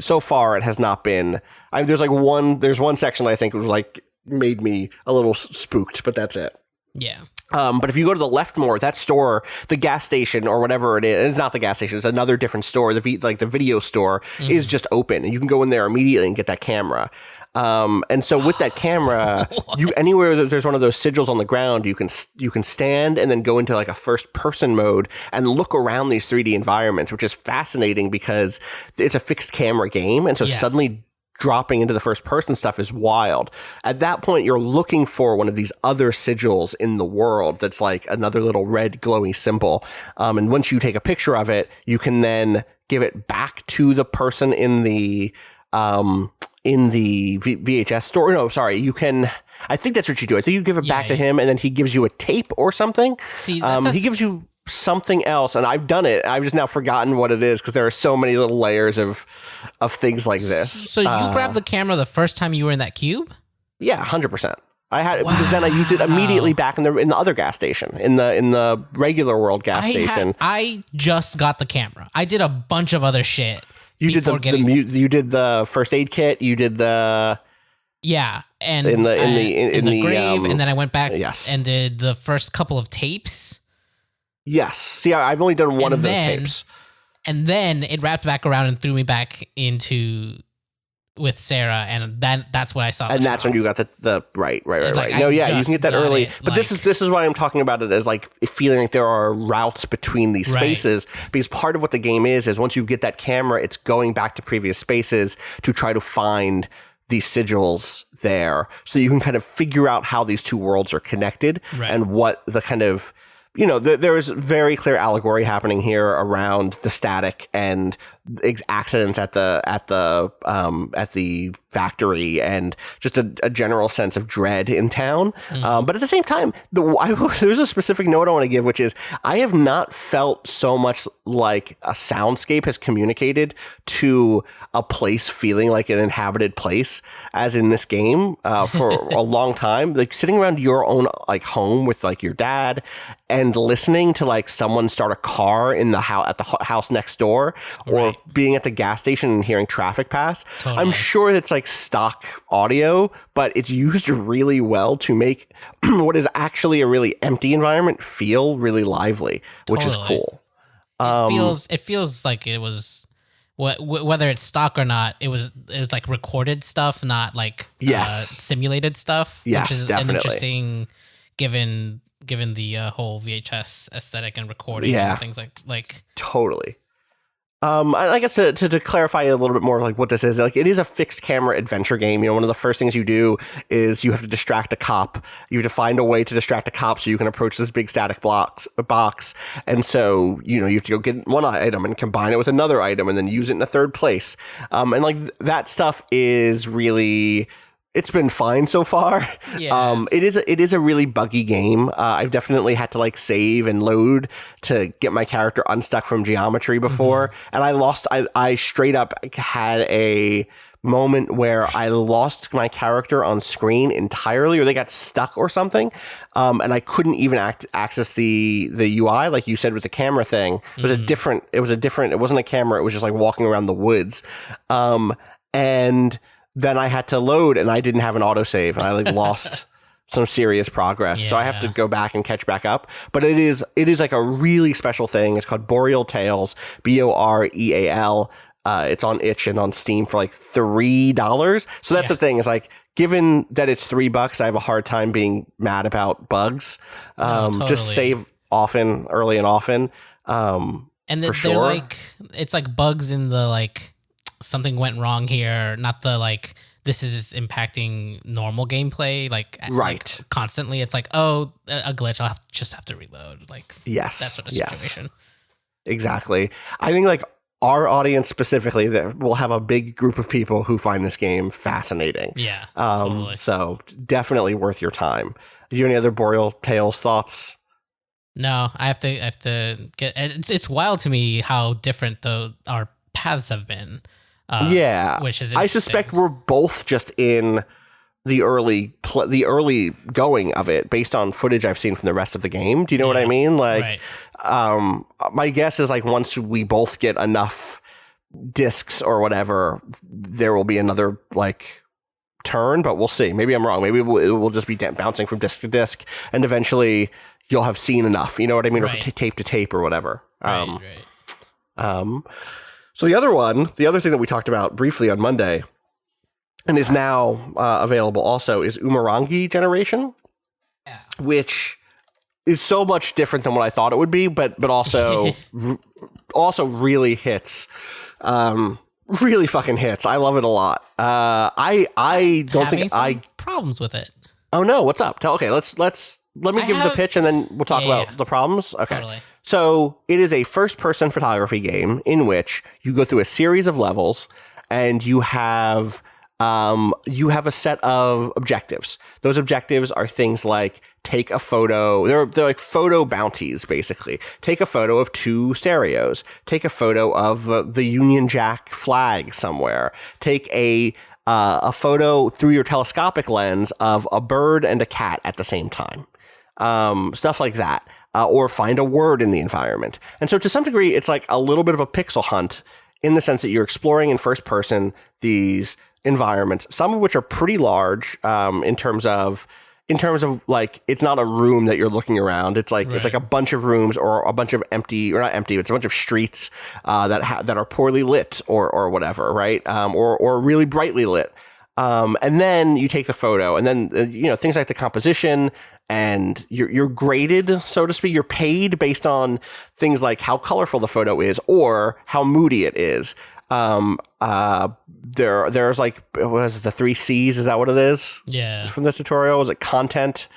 So far it has not been. There's one section that I think was like made me a little spooked, but that's it.
Yeah.
But if you go to the left more, that store, the gas station or whatever it is, it's not the gas station, it's another different store. The video store is just open, and you can go in there immediately and get that camera. And so with that camera, anywhere that there's one of those sigils on the ground, you can stand and then go into like a first person mode and look around these 3D environments, which is fascinating because it's a fixed camera game, and so suddenly dropping into the first person stuff is wild. At that point, you're looking for one of these other sigils in the world that's like another little red glowy symbol. And once you take a picture of it, you can then give it back to the person in the VHS store. No, sorry. You can, I think that's what you do. I think you give it back to him, and then he gives you a tape or something.
See,
he gives you something else, and I've done it. I've just now forgotten what it is because there are so many little layers of things like this.
So you grabbed the camera the first time you were in that cube?
Yeah, 100%. I had it because then I used it immediately back in the other gas station, in the regular world gas station.
I just got the camera. I did a bunch of other shit.
You did you did the first aid kit. You did the
and
in the
grave, and then I went back and did the first couple of tapes.
Yes. See, I've only done one of those tapes.
And then it wrapped back around and threw me back into with Sarah, and that's what I saw.
And that's when you got the right. Like, no, you can get that early. But this is why I'm talking about it as like feeling like there are routes between these spaces, because part of what the game is once you get that camera, it's going back to previous spaces to try to find these sigils there, so you can kind of figure out how these two worlds are connected and what the kind of there is very clear allegory happening here around the static and accidents at the factory, and just a general sense of dread in town. But at the same time, there's a specific note I want to give, which is I have not felt so much like a soundscape has communicated to a place feeling like an inhabited place as in this game for a long time. Like sitting around your own like home with like your dad and listening to like someone start a car in the house at the house next door, or being at the gas station and hearing traffic pass. Totally. I'm sure it's like stock audio, but it's used really well to make what is actually a really empty environment feel really lively, which is cool.
It feels like it was, whether it's stock or not, it was like recorded stuff, not like simulated stuff.
Yes,
which is
definitely.
an interesting given the whole VHS aesthetic and recording and things like
totally. I guess to clarify a little bit more like what this is, like it is a fixed camera adventure game. One of the first things you do is you have to distract a cop. You have to find a way to distract a cop so you can approach this big static box. And so, you have to go get one item and combine it with another item and then use it in a third place. And like that stuff is really... It's been fine so far. Yes. It is a really buggy game. I've definitely had to like save and load to get my character unstuck from geometry before. And I straight up had a moment where I lost my character on screen entirely, or they got stuck or something. And I couldn't even access the UI, like you said with the camera thing. It was it wasn't a camera. It was just like walking around the woods. And then I had to load, and I didn't have an autosave, and I like lost some serious progress. So I have to go back and catch back up. But it is like a really special thing. It's called Boreal Tales, Boreal. It's on itch and on Steam for like $3. So that's the thing, is like, given that it's $3, I have a hard time being mad about bugs.
Totally.
Just save early and often.
And they're like, it's like bugs in the like, something went wrong here, not the like this is impacting normal gameplay like constantly. It's like, oh, a glitch, I'll just have to reload, like that sort of situation.
Exactly. I think like our audience specifically, that will have a big group of people who find this game fascinating.
Totally.
So definitely worth your time. Do you have any other Boreal Tales thoughts?
No, I have to get. It's wild to me how different our paths have been.
Which is interesting. I suspect we're both just in the early going of it based on footage I've seen from the rest of the game. Do you know what I mean? Like, my guess is like once we both get enough discs or whatever, there will be another like turn, but we'll see. Maybe I'm wrong. Maybe it will just be bouncing from disc to disc, and eventually you'll have seen enough. You know what I mean? Or tape to tape or whatever. So the other thing that we talked about briefly on Monday, and is now available also, is Umurangi Generation, which is so much different than what I thought it would be, but also also really hits, really fucking hits. I love it a lot. I don't think
problems with it.
Oh no, what's up? Let me give the pitch and then we'll talk about the problems. Okay. Totally. So it is a first-person photography game in which you go through a series of levels, and you have a set of objectives. Those objectives are things like take a photo. They're like photo bounties, basically. Take a photo of 2 stereos. Take a photo of the Union Jack flag somewhere. Take a photo through your telescopic lens of a bird and a cat at the same time. Stuff like that. Or find a word in the environment. And so to some degree, it's like a little bit of a pixel hunt in the sense that you're exploring in first person these environments, some of which are pretty large in terms of like, it's not a room that you're looking around. It's like it's like a bunch of rooms or a bunch of empty, or not empty, it's a bunch of streets that are poorly lit or whatever, right? Or really brightly lit. And then you take the photo, and then things like the composition, and you're graded, so to speak. You're paid based on things like how colorful the photo is or how moody it is. There's like, what is it, the 3 C's? Is that what it is?
Yeah.
From the tutorial, is it content,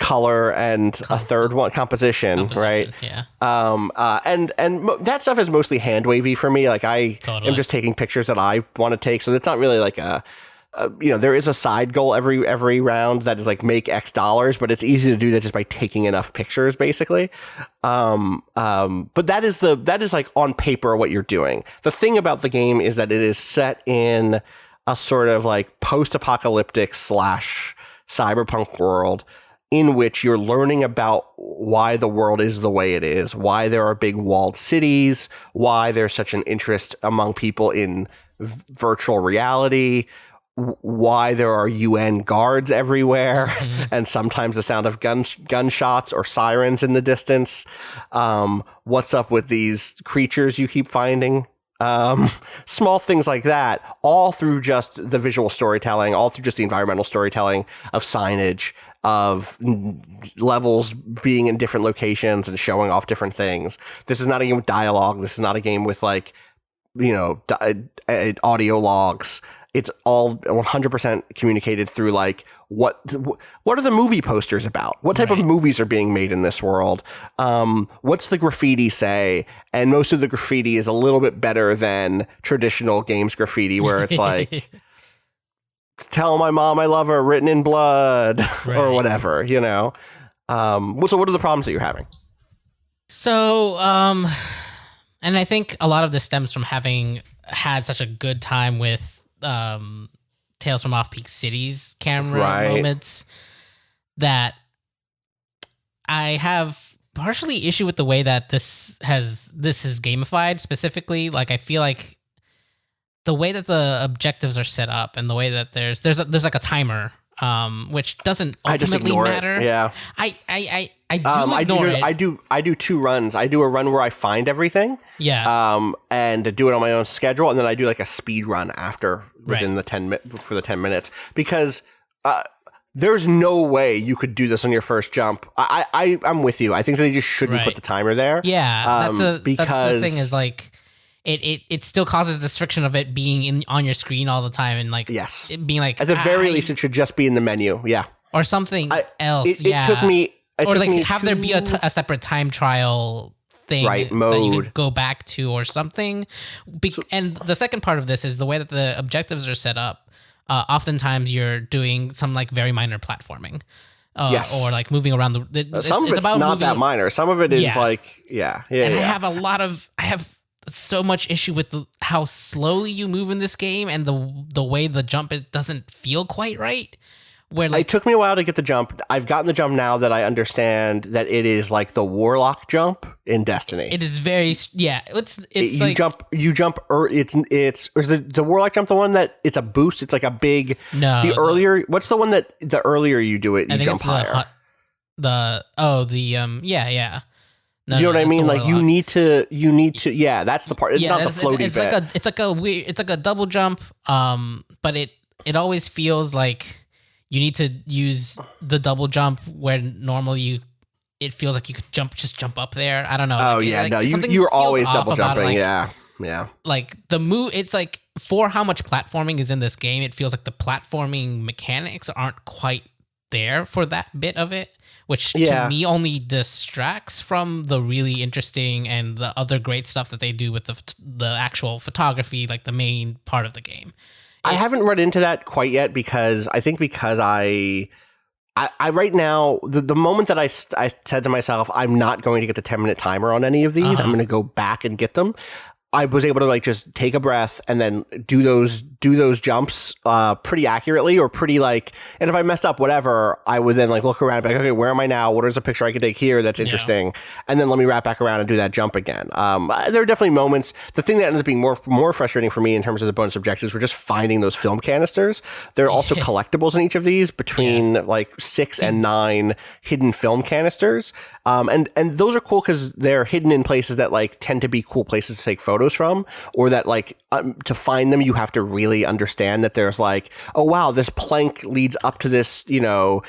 color and a third one composition, right?
Yeah.
And that stuff is mostly hand wavy for me. Like I am just taking pictures that I want to take, so it's not really like there is a side goal every round that is like make X dollars, but it's easy to do that just by taking enough pictures, basically. But that is like on paper what you're doing. The thing about the game is that it is set in a sort of like post-apocalyptic / cyberpunk world in which you're learning about why the world is the way it is, why there are big walled cities, why there's such an interest among people in virtual reality, why there are UN guards everywhere, and sometimes the sound of gunshots or sirens in the distance. What's up with these creatures you keep finding? Small things like that, all through just the visual storytelling, all through just the environmental storytelling of signage, of levels being in different locations and showing off different things. This is not a game with dialogue. This is not a game with like, audio logs. It's all 100% communicated through like what are the movie posters about? What type of movies are being made in this world? What's the graffiti say? And most of the graffiti is a little bit better than traditional games graffiti, where it's like, "Tell my mom I love her," written in blood, or whatever. So what are the problems that you're having?
So, and I think a lot of this stems from having had such a good time with Tales from Off-Peak Cities camera moments, that I have partially issue with the way that this is gamified. Specifically, like I feel like the way that the objectives are set up and the way that there's like a timer, which doesn't ultimately matter.
It. Yeah,
I do ignore it.
I do 2 runs. I do a run where I find everything.
Yeah.
And do it on my own schedule, and then I do like a speed run after within the 10 minutes, because there's no way you could do this on your first jump. I'm with you. I think they just shouldn't put the timer there.
Yeah, that's the thing is like it still causes this friction of it being on your screen all the time, and like it being like
at the very least it should just be in the menu. Yeah,
or something else.
It took me.
Or like have there be a separate time trial thing that you could go back to or something. And the second part of this is the way that the objectives are set up. Oftentimes you're doing some like very minor platforming. Or like moving around
some of it's about not that minor. Some of it is like
And I have so much issue with how slowly you move in this game, and the way the jump doesn't feel quite right. Where like,
it took me a while to get the jump. I've gotten the jump now that I understand that it is like the warlock jump in Destiny.
It is very It's
you
like
jump. Is the warlock jump the one that it's a boost? It's like a big.
No.
What's the one that the earlier you do it, you jump higher?
Yeah.
No, you know what I mean? Like you need to. Yeah, that's the part. It's not the floaty bit.
It's like a double jump. But it always feels like you need to use the double jump where normally it feels like you could jump up there. I don't know.
Oh you're always double jumping. Yeah.
Like the move, it's like for how much platforming is in this game, it feels like the platforming mechanics aren't quite there for that bit of it, which to me only distracts from the really interesting and the other great stuff that they do with the actual photography, like the main part of the game.
I haven't run into that quite yet because I right now, the moment that I said to myself, I'm not going to get the 10-minute timer on any of these. I'm going to go back and get them. I was able to like just take a breath and then do those jumps pretty accurately or pretty like, and if I messed up whatever, I would then like look around and be like, okay, where am I now? What is a picture I could take here that's interesting? And then let me wrap back around and do that jump again. There are definitely moments. The thing that ended up being more frustrating for me in terms of the bonus objectives were just finding those film canisters. There are also collectibles in each of these between like 6 and 9 hidden film canisters. And those are cool because they're hidden in places that like tend to be cool places to take photos photos from, or that like to find them you have to really understand that there's like, oh wow, this plank leads up to this, you know,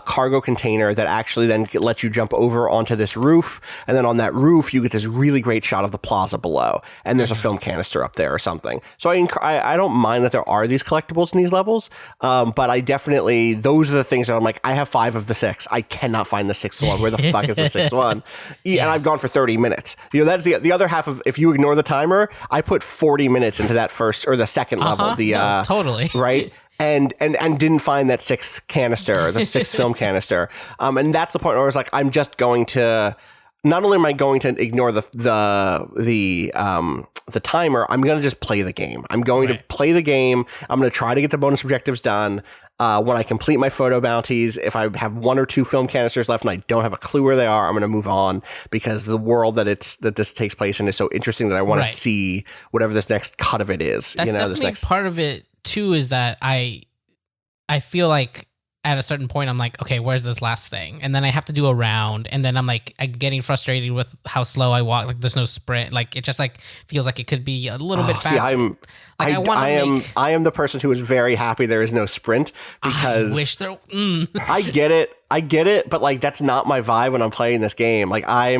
cargo container that actually then lets you jump over onto this roof, and then on that roof you get this really great shot of the plaza below, and there's a film canister up there or something. So I don't mind that there are these collectibles in these levels, but I definitely, those are the things that I'm like, I have 5 of the 6. I cannot find the 6th one. Where the fuck is the 6th one? And I've gone for 30 minutes. You know, that's the other half of, if you ignore the timer, I put 40 minutes into that first or the second level.
Totally.
Right? And didn't find that 6th canister, the 6th film canister. And that's the point where I was like, I'm just going to, not only am I going to ignore the timer, I'm going to just play the game. I'm going to play the game. I'm going to try to get the bonus objectives done. When I complete my photo bounties, if I have 1 or 2 film canisters left and I don't have a clue where they are, I'm going to move on, because the world that this takes place in is so interesting that I want to see whatever this next cut of it is.
That's definitely part of it too, is that I feel like at a certain point I'm like, okay, where's this last thing? And then I have to do a round, and then I'm getting frustrated with how slow I walk. Like there's no sprint. Like it just like feels like it could be a little bit faster.
See, I am the person who is very happy there is no sprint, because
I wish there.
I get it, but like that's not my vibe when I'm playing this game. Like I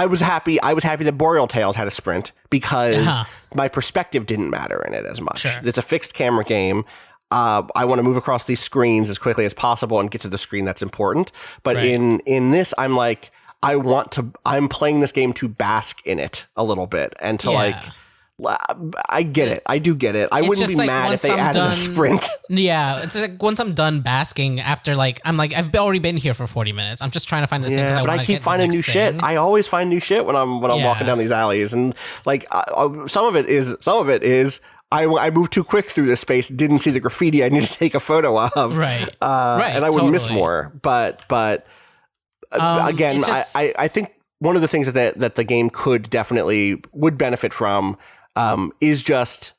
was happy that Boreal Tales had a sprint, because my perspective didn't matter in it as much.
Sure.
It's a fixed camera game. I want to move across these screens as quickly as possible and get to the screen that's important. But in this, I'm like, I'm playing this game to bask in it a little bit, and to like, I get it. I do get it. I wouldn't be mad if they added a sprint.
Yeah, it's like once I'm done basking, after like, I'm like, I've already been here for 40 minutes. I'm just trying to find this thing, because I keep
finding new shit. I always find new shit when I'm walking down these alleys, and like some of it is. I moved too quick through this space, didn't see the graffiti I need to take a photo of.
Right.
And I would miss more. But again, I think one of the things that the game would benefit from is just,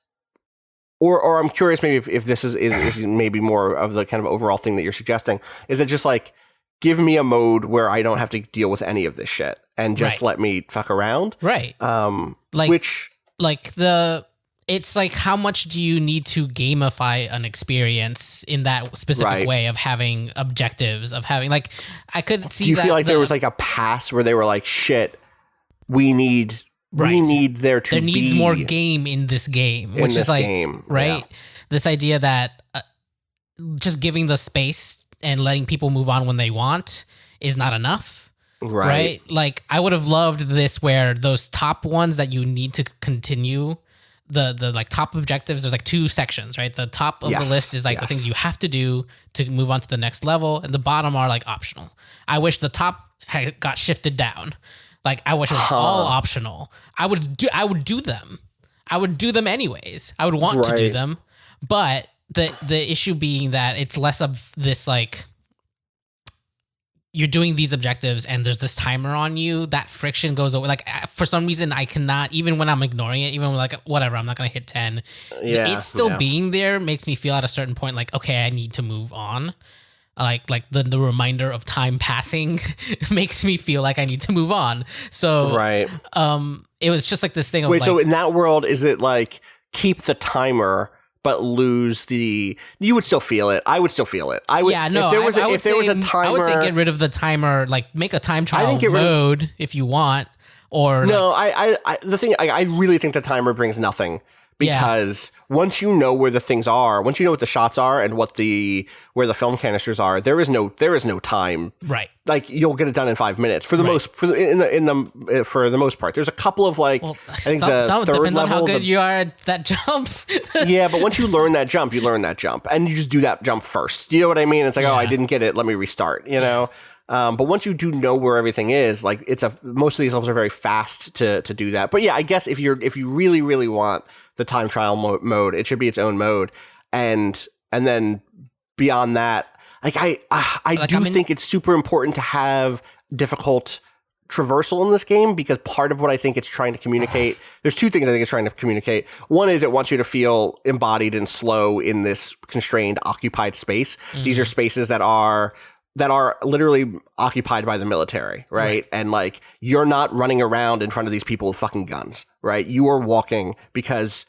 or I'm curious maybe if this is maybe more of the kind of overall thing that you're suggesting, is it just like, give me a mode where I don't have to deal with any of this shit and just let me fuck around.
Right. It's like, how much do you need to gamify an experience in that specific way of having objectives, of having, like, I could see that. Do you feel
like there was like a pass where they were like, shit, we need there needs
more game in this game, which is like, this idea that just giving the space and letting people move on when they want is not enough. Right. Like, I would have loved this where those top ones that you need to continue, the like top objectives, there's like 2 sections, right? The top of the list is like the things you have to do to move on to the next level, and the bottom are like optional. I wish the top got shifted down. Like, I wish it was all optional. I would do them. I would do them anyways. I would want to do them, but the issue being that it's less of this, like, you're doing these objectives and there's this timer on you, that friction goes away. Like, for some reason, I cannot, even when I'm ignoring it, even when like, whatever, I'm not going to hit 10. It's still being there makes me feel at a certain point like, okay, I need to move on. Like the reminder of time passing makes me feel like I need to move on. So, it was just like this thing of
wait, so in that world, is it like keep the timer but lose the, you would still feel it. I would still feel it. I would. Yeah, no. If there was a timer,
I would say get rid of the timer. Like, make a time trial mode if you want. Or
no, like, I really think the timer brings nothing, because once you know where the things are, once you know what the shots are and where the film canisters are, there is no time.
Right.
Like, you'll get it done in 5 minutes for the for the most part. There's a couple of like, I think the third
depends
level,
on how good you are at that jump.
Yeah, but once you learn that jump, and you just do that jump first. Do you know what I mean? It's like, oh, I didn't get it. Let me restart. You know. But once you do know where everything is, like, most of these levels are very fast to do that. But yeah, I guess if you really, really want the time trial mode, it should be its own mode. And then beyond that, like, I think it's super important to have difficult traversal in this game, because part of what I think it's trying to communicate, there's 2 things I think it's trying to communicate. One is it wants you to feel embodied and slow in this constrained, occupied space. These are spaces that are that are literally occupied by the military, right? And like, you're not running around in front of these people with fucking guns, right? You are walking because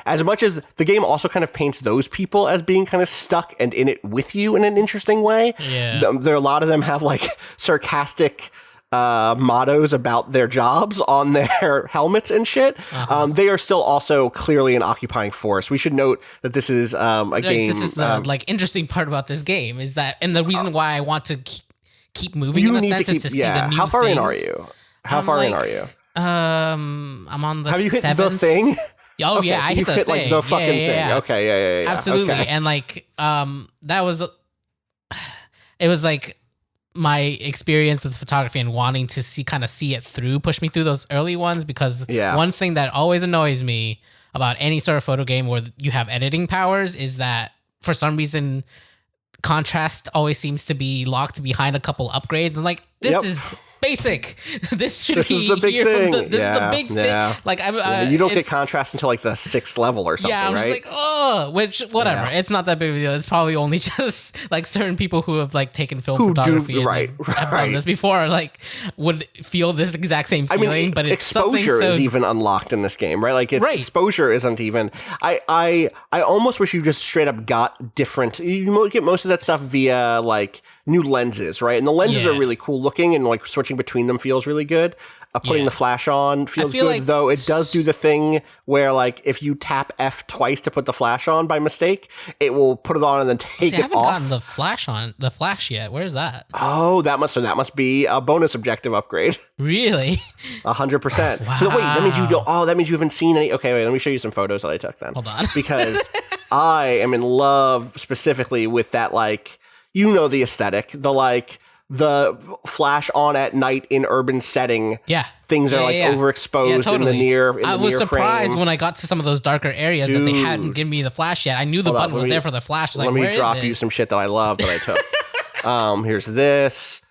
as much as the game also kind of paints those people as being kind of stuck and in it with you in an interesting way, there a lot of them have like sarcastic mottos about their jobs on their helmets and shit. They are still also clearly an occupying force. We should note that this is a game.
This is the like interesting part about this game is that, and the reason why I want to keep moving in a sense is to see the new
How far
things.
in are you? How far in are you?
I'm on the.
Have you hit
7th.
the thing?
Oh
okay,
yeah,
so
I hit the thing.
Like the fucking thing. Okay, yeah.
Absolutely,
okay.
and like that was. It was like my experience with photography and wanting to see it through, push me through those early ones, because one thing that always annoys me about any sort of photo game where you have editing powers is that for some reason contrast always seems to be locked behind a couple upgrades. And like, this is basic. This is the big
thing.
This is the big thing. Like,
you don't get contrast until like the 6th level or something,
I'm
right?
just like, oh, which whatever. Yeah. It's not that big of a deal. It's probably only just like certain people who have like taken film photography and have done this before, like would feel this exact same feeling. I mean, but it's
exposure is even unlocked in this game, right? Like exposure isn't even. I almost wish you just straight up got different. You get most of that stuff via like new lenses, right? And the lenses are really cool looking, and like switching between them feels really good. Putting the flash on feels good, like though it does do the thing where like if you tap F twice to put the flash on by mistake, it will put it on and then take it off. I haven't
gotten the flash yet. Where's that?
Oh, that must be a bonus objective upgrade.
Really?
100%.
Wow.
So wait, that means that means you haven't seen any. Okay, wait, let me show you some photos that I took then.
Hold on.
Because I am in love specifically with that, like, you know, the aesthetic, the flash on at night in urban setting.
Yeah.
Things are overexposed in the near
I was surprised when I got to some of those darker areas that they hadn't given me the flash yet. I knew the button was there for the flash.
Let me drop you some shit that I love that I took. Here's this,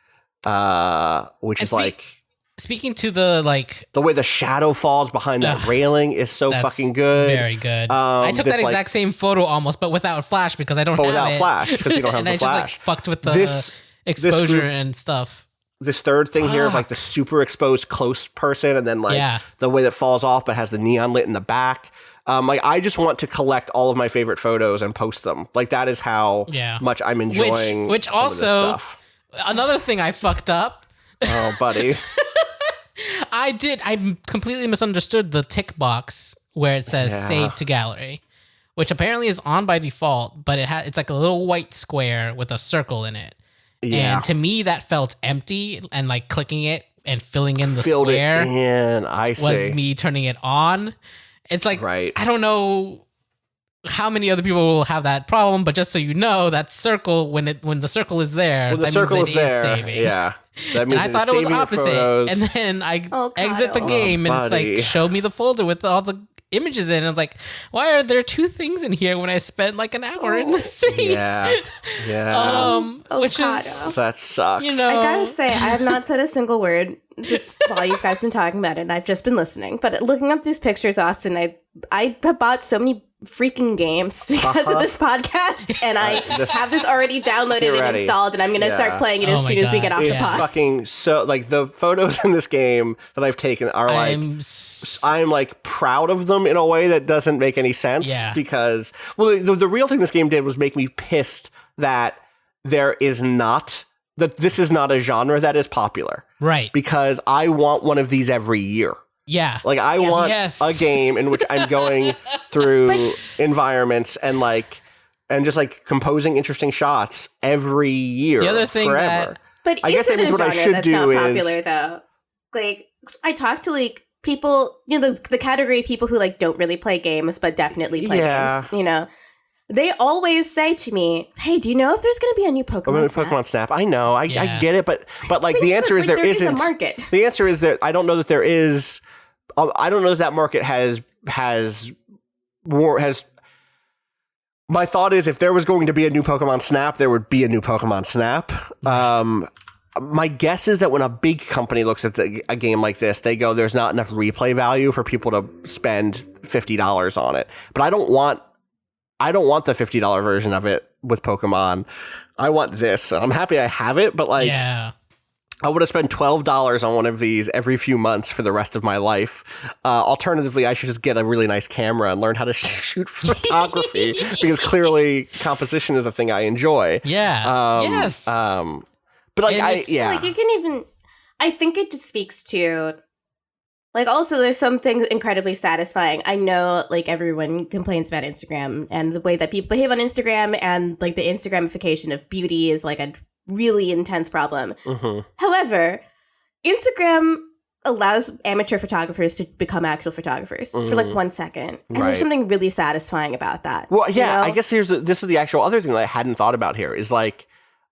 which is like...
Speaking to the
way the shadow falls behind that railing is so fucking good.
Very good. I took that exact same photo almost, but without flash because I don't have it.
Without flash because you don't have
and
the flash.
And I just fucked with the exposure and stuff.
This third thing here of like the super exposed close person, and then like the way that falls off but has the neon lit in the back. Like I just want to collect all of my favorite photos and post them. Like that is how much I'm enjoying.
Which also another thing I fucked up.
Oh, buddy.
I completely misunderstood the tick box where it says save to gallery, which apparently is on by default, but it's like a little white square with a circle in it. Yeah. And to me, that felt empty, and like clicking it and filling in the square was me turning it on. It's like, I don't know how many other people will have that problem, but just so you know, that circle, when the circle is there, that means it is saving.
Yeah. That means
and I thought it was opposite. And then I exit the game and it's like, show me the folder with all the images in. And I was like, why are there two things in here when I spent like an hour in the space? Which is...
That sucks.
You know, I gotta say, I have not said a single word just while you guys been talking about it, and I've just been listening. But looking up these pictures, Austin, I have bought so many freaking games because of this podcast, and I have this already downloaded and installed, and I'm gonna start playing it as soon as we get off the pod.
Fucking so like the photos in this game that I've taken are like I'm like proud of them in a way that doesn't make any sense because the real thing this game did was make me pissed that this is not a genre that is popular, right? Because I want one of these every year.
Yeah.
Like I want a game in which I'm going through environments and just like composing interesting shots every year.
The other thing
forever.
But I guess that means what I should do not popular though. Like I talk to like people, you know, the category of people who like don't really play games but definitely play games, you know. They always say to me, "Hey, do you know if there's going to be a new Pokemon Snap?"
Pokemon Snap. I know. I get it, but like the answer is there isn't.
Is a market.
The answer is that I don't know that there is. I don't know that market has. My thought is, if there was going to be a new Pokemon Snap, there would be a new Pokemon Snap. My guess is that when a big company looks at a game like this, they go, "There's not enough replay value for people to spend $50 on it." But I don't want I don't want the $50 version of it with Pokemon. I want this. I'm happy I have it, but like,
yeah.
I would have spent $12 on one of these every few months for the rest of my life. Alternatively, I should just get a really nice camera and learn how to shoot photography because clearly composition is a thing I enjoy.
Yeah. Yes.
But like,
like you can even, I think it just speaks to, like, also there's something incredibly satisfying. I know, like, everyone complains about Instagram and the way that people behave on Instagram, and like the Instagramification of beauty is like a really intense problem.
Mm-hmm.
However, Instagram allows amateur photographers to become actual photographers for like 1 second. And there's something really satisfying about that.
Well, yeah,
you know?
I guess this is the actual other thing that I hadn't thought about here is like,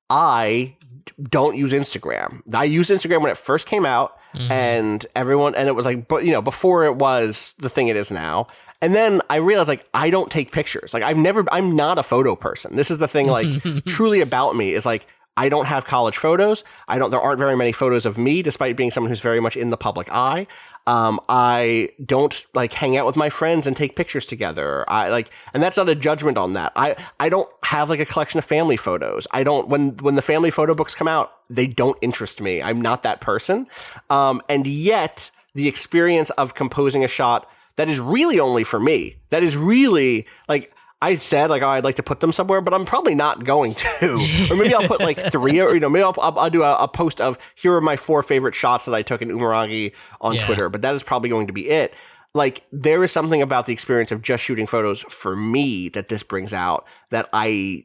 I don't use Instagram. I used Instagram when it first came out, and it was like, but before it was the thing it is now. And then I realized, like, I don't take pictures. Like, I'm not a photo person. This is the thing, like, truly about me is like, I don't have college photos. There aren't very many photos of me, despite being someone who's very much in the public eye. I don't like hang out with my friends and take pictures together. And that's not a judgment on that. I don't have like a collection of family photos. I don't, when the family photo books come out, they don't interest me. I'm not that person. And yet the experience of composing a shot that is really only for me, that is really like, I said like, oh, I'd like to put them somewhere, but I'm probably not going to. Or maybe I'll put like 3, or maybe I'll do a post of here are my 4 favorite shots that I took in Umurangi on Twitter. But that is probably going to be it. Like, there is something about the experience of just shooting photos for me that this brings out that I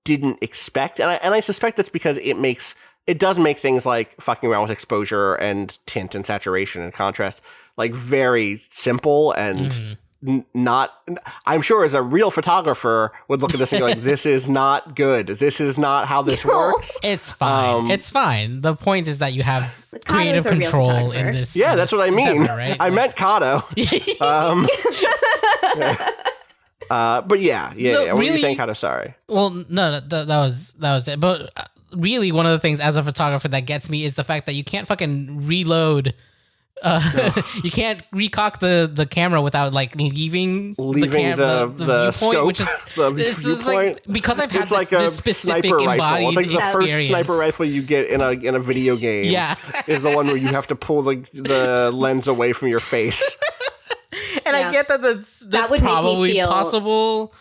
didn't expect, and I suspect that's because it does make things like fucking around with exposure and tint and saturation and contrast like very simple and. Not, I'm sure as a real photographer would look at this and be like, this is not good. This is not how this works.
It's fine. It's fine. The point is that you have creative control in this.
Yeah, that's what I mean.
Endeavor, right?
I meant Kato. But yeah. What were you saying, Kato? Sorry.
Well, no, that was it. But really, one of the things as a photographer that gets me is the fact that you can't fucking reload. You can't recock the camera without like leaving the viewpoint,
scope,
which is this is like because I've had
like
this specific embodied
it's like the
experience.
first sniper rifle you get in a video game.
Yeah,
is the one where you have to pull the lens away from your face.
And I get that that's probably possible.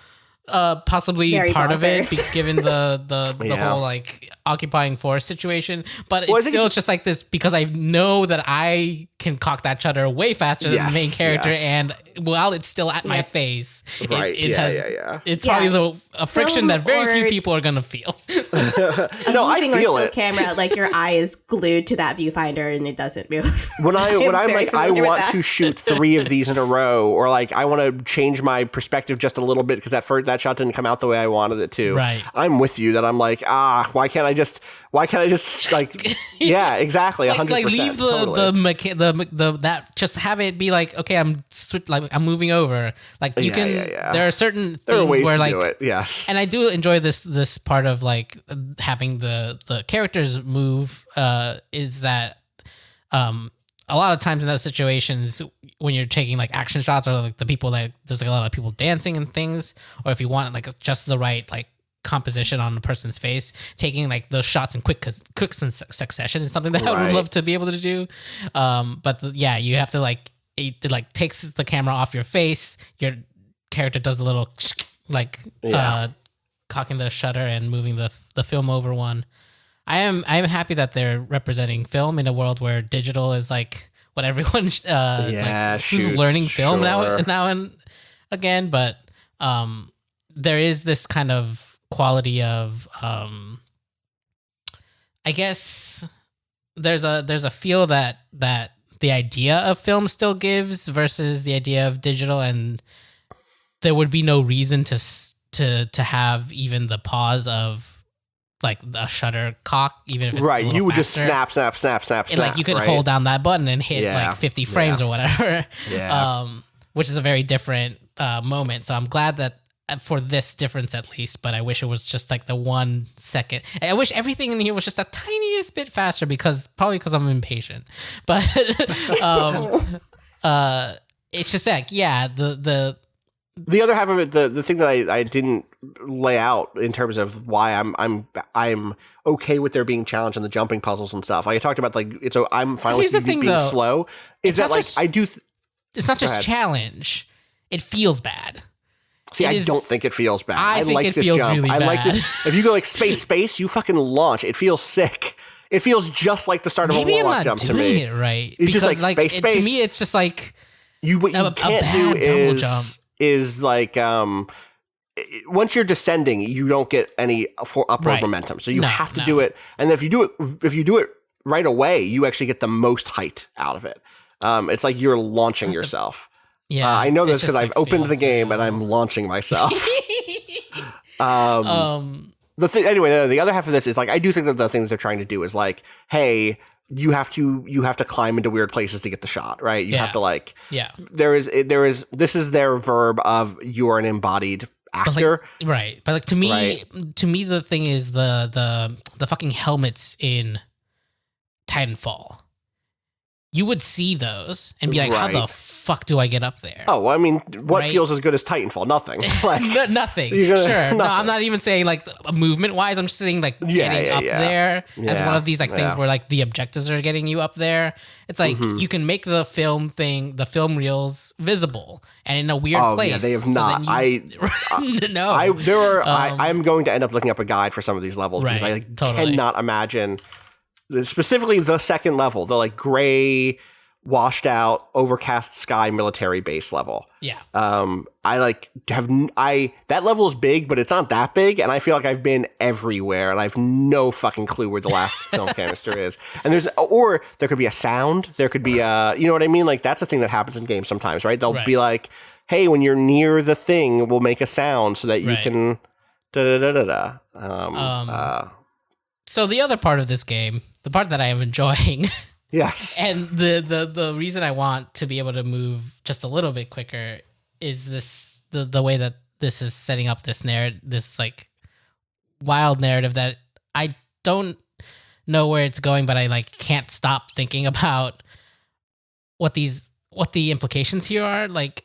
Possibly part of it, given the whole like occupying forest situation, but it's still just like this because I know that I can cock that shutter way faster than the main character, and while it's still at my face, it's probably a friction that very few people are gonna feel.
No, I feel it. Camera, like your eye is glued to that viewfinder and it doesn't move.
When I'm like, I want to shoot 3 of these in a row, or like I want to change my perspective just a little bit because that shot didn't come out the way I wanted it to.
Right.
I'm with you that I'm like, why can't I just like, yeah, exactly. 100%.
Like leave the that just have it be like, okay, I'm moving over. Like you can, there are certain things where like,
do it. Yes.
And I do enjoy this part of like having the characters move, is that, a lot of times in those situations when you're taking like action shots or like there's like a lot of people dancing and things, or if you want like just the right like composition on the person's face, taking like those shots in quick succession is something that I would love to be able to do. But you have to like, it like takes the camera off your face. Your character does a little like cocking the shutter and moving the film over one. I am happy that they're representing film in a world where digital is like what everyone who's learning film now and again, but there is this kind of quality of I guess there's a feel that the idea of film still gives versus the idea of digital, and there would be no reason to have even the pause of like a shutter cock, even if it's
right. You would
faster.
just snap,
and like you could hold down that button and hit like 50 frames or whatever. Which is a very different moment. So I'm glad that for this difference at least, but I wish it was just like the 1 second. I wish everything in here was just a tiniest bit faster because I'm impatient. But it's just like the
the other half of it, the thing that I didn't lay out in terms of why I'm okay with there being challenge in the jumping puzzles and stuff. Like I talked about, like I'm fine with being slow. Is that like I do?
It's not just challenge. It feels bad.
See, I don't think it feels bad.
I think
like
it
this
feels
jump.
really
I like
bad.
this. If you go like space, you fucking launch. It feels sick. It feels just like the start of a warlock jump to me.
Maybe I'm not doing it right.
It's
because
just like space.
To me, it's just like
what you can't do is like once you're descending, you don't get any upward momentum. So you have to do it. And if you do it right away, you actually get the most height out of it. It's like you're launching yourself.
Yeah,
I know this because I've opened the game and I'm launching myself. The other half of this is like I do think that the thing that they're trying to do is like, hey, you have to climb into weird places to get the shot, right? You have to like, there is this is their verb of you are an embodied actor,
but right? But like to me, the thing is the fucking helmets in Titanfall. You would see those and be like, how the fuck do I get up there?
Oh, well, I mean, what feels as good as Titanfall? Nothing. Like,
nothing. Sure. No, I'm not even saying like movement wise. I'm just saying like getting up there as one of these like things where like the objectives are getting you up there. It's like you can make the film reels visible and in a weird place.
Yeah, they have not. I'm going to end up looking up a guide for some of these levels because I cannot imagine. Specifically, the second level, the like gray, washed out, overcast sky military base level.
Yeah.
That level is big, but it's not that big, and I feel like I've been everywhere, and I have no fucking clue where the last film canister is. And there could be a sound, there could be you know what I mean? Like that's a thing that happens in games sometimes, right? They'll be like, hey, when you're near the thing, we'll make a sound so that you can da da da da da.
So the other part of this game, the part that I am enjoying,
yes,
and the reason I want to be able to move just a little bit quicker is this the way that this is setting up this this like wild narrative that I don't know where it's going, but I like can't stop thinking about what the implications here are. Like,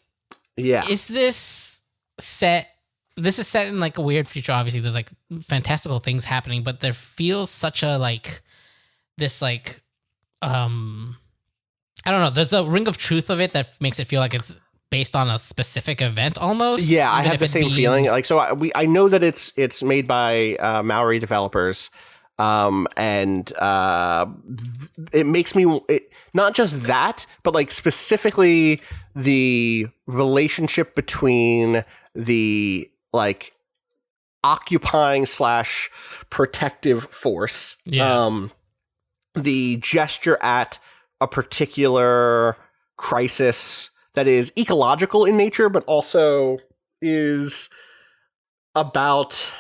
is this set? This is set in like a weird future. Obviously, there's like fantastical things happening, but there feels such a like this like I don't know. There's a ring of truth of it that makes it feel like it's based on a specific event almost.
Yeah, I have the same feeling. Like, so I know that it's made by Maori developers, and it makes me not just that, but like specifically the relationship between the like occupying / protective force, the gesture at a particular crisis that is ecological in nature, but also is about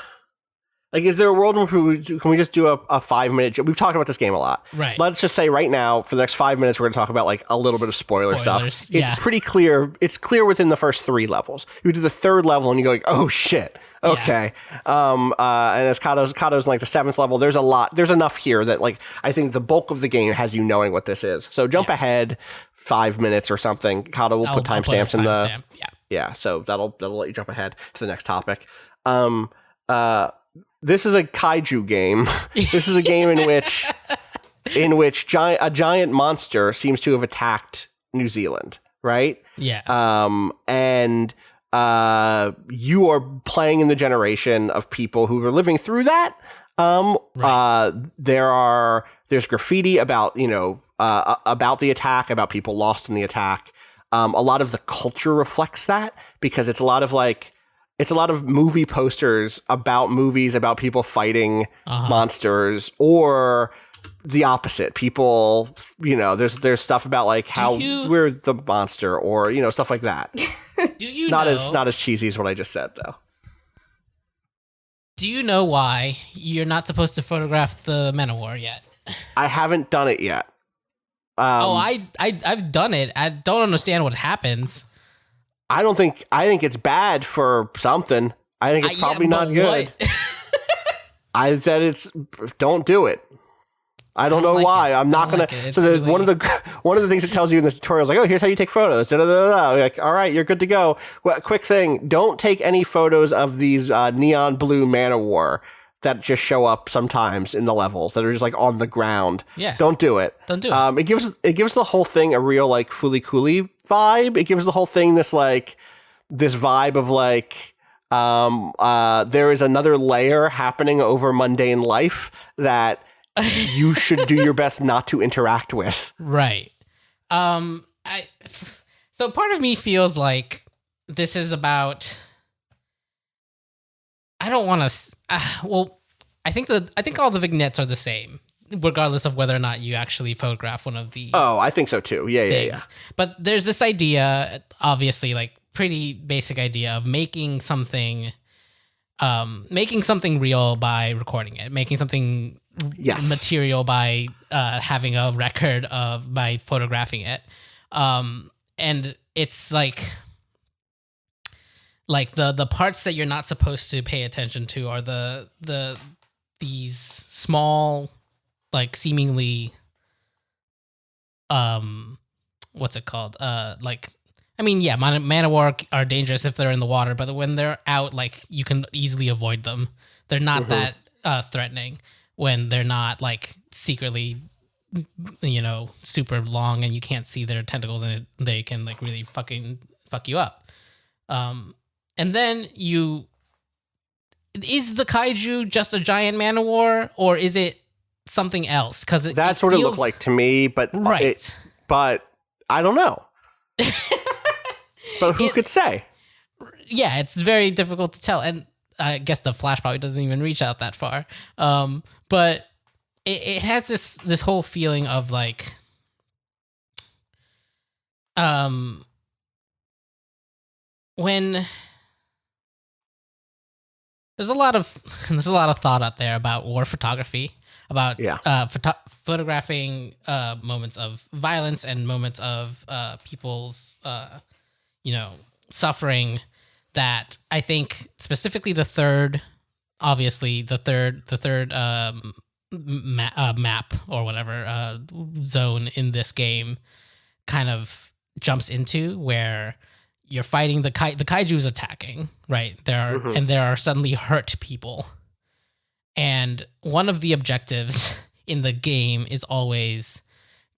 like, is there a world where can we just do a 5-minute? We've talked about this game a lot,
right?
Let's just say right now for the next 5 minutes we're going to talk about like a little bit of spoiler stuff. It's pretty clear. It's clear within the first 3 levels. You do the 3rd level and you go like, oh shit. Okay. And as Kato's in like the 7th level, there's enough here that like I think the bulk of the game has you knowing what this is. So jump ahead 5 minutes or something. Kato will put timestamps in the so that'll let you jump ahead to the next topic. This is a kaiju game. This is a game in which a giant monster seems to have attacked New Zealand, right?
Yeah.
And you are playing in the generation of people who are living through that. There's graffiti about, about the attack, about people lost in the attack. A lot of the culture reflects that because it's a lot of movie posters about movies about people fighting monsters, or the opposite. People, there's stuff about like how we're the monster, or stuff like that.
Do you
not as cheesy as what I just said though.
Do you know why you're not supposed to photograph the Men of War yet?
I haven't done it yet.
I've done it. I don't understand what happens.
I think it's bad for something. I think it's probably not good. Don't do it. I don't know why. I'm not gonna.
Like
so really... one of the things it tells you in the tutorial is like, oh, here's how you take photos. Da, da, da, da. Like, all right, you're good to go. Well, quick thing: don't take any photos of these neon blue Man-O-War that just show up sometimes in the levels that are just like on the ground.
Yeah,
don't do it.
Don't do it.
It gives the whole thing a real like Fooly Cooly vibe. It gives the whole thing this vibe of like. There is another layer happening over mundane life that you should do your best not to interact with.
Right. So part of me feels like this is about. I don't want to. I think all the vignettes are the same, regardless of whether or not you actually photograph one of the.
Oh, I think so too. Yeah.
But there's this idea, obviously, like pretty basic idea of making something real by recording it, making something material by having a record by photographing it, and it's like the parts that you're not supposed to pay attention to are these small, like seemingly what's it called, Man-O-War are dangerous if they're in the water, but when they're out, like, you can easily avoid them. They're not that threatening when they're not, like, secretly, super long and you can't see their tentacles and they can, like, really fucking fuck you up. And then is the kaiju just a giant Man-O-War, or is it something else? Because
that's what it looked like to me, but but I don't know. But who could say?
Yeah, it's very difficult to tell, and I guess the flash probably doesn't even reach out that far. But it has this whole feeling of like, when there's a lot of thought out there about war photography, about photographing moments of violence and moments of people's suffering, that I think specifically the third map or whatever zone in this game kind of jumps into, where you're fighting the kaiju's attacking, right? There are suddenly hurt people. And one of the objectives in the game is always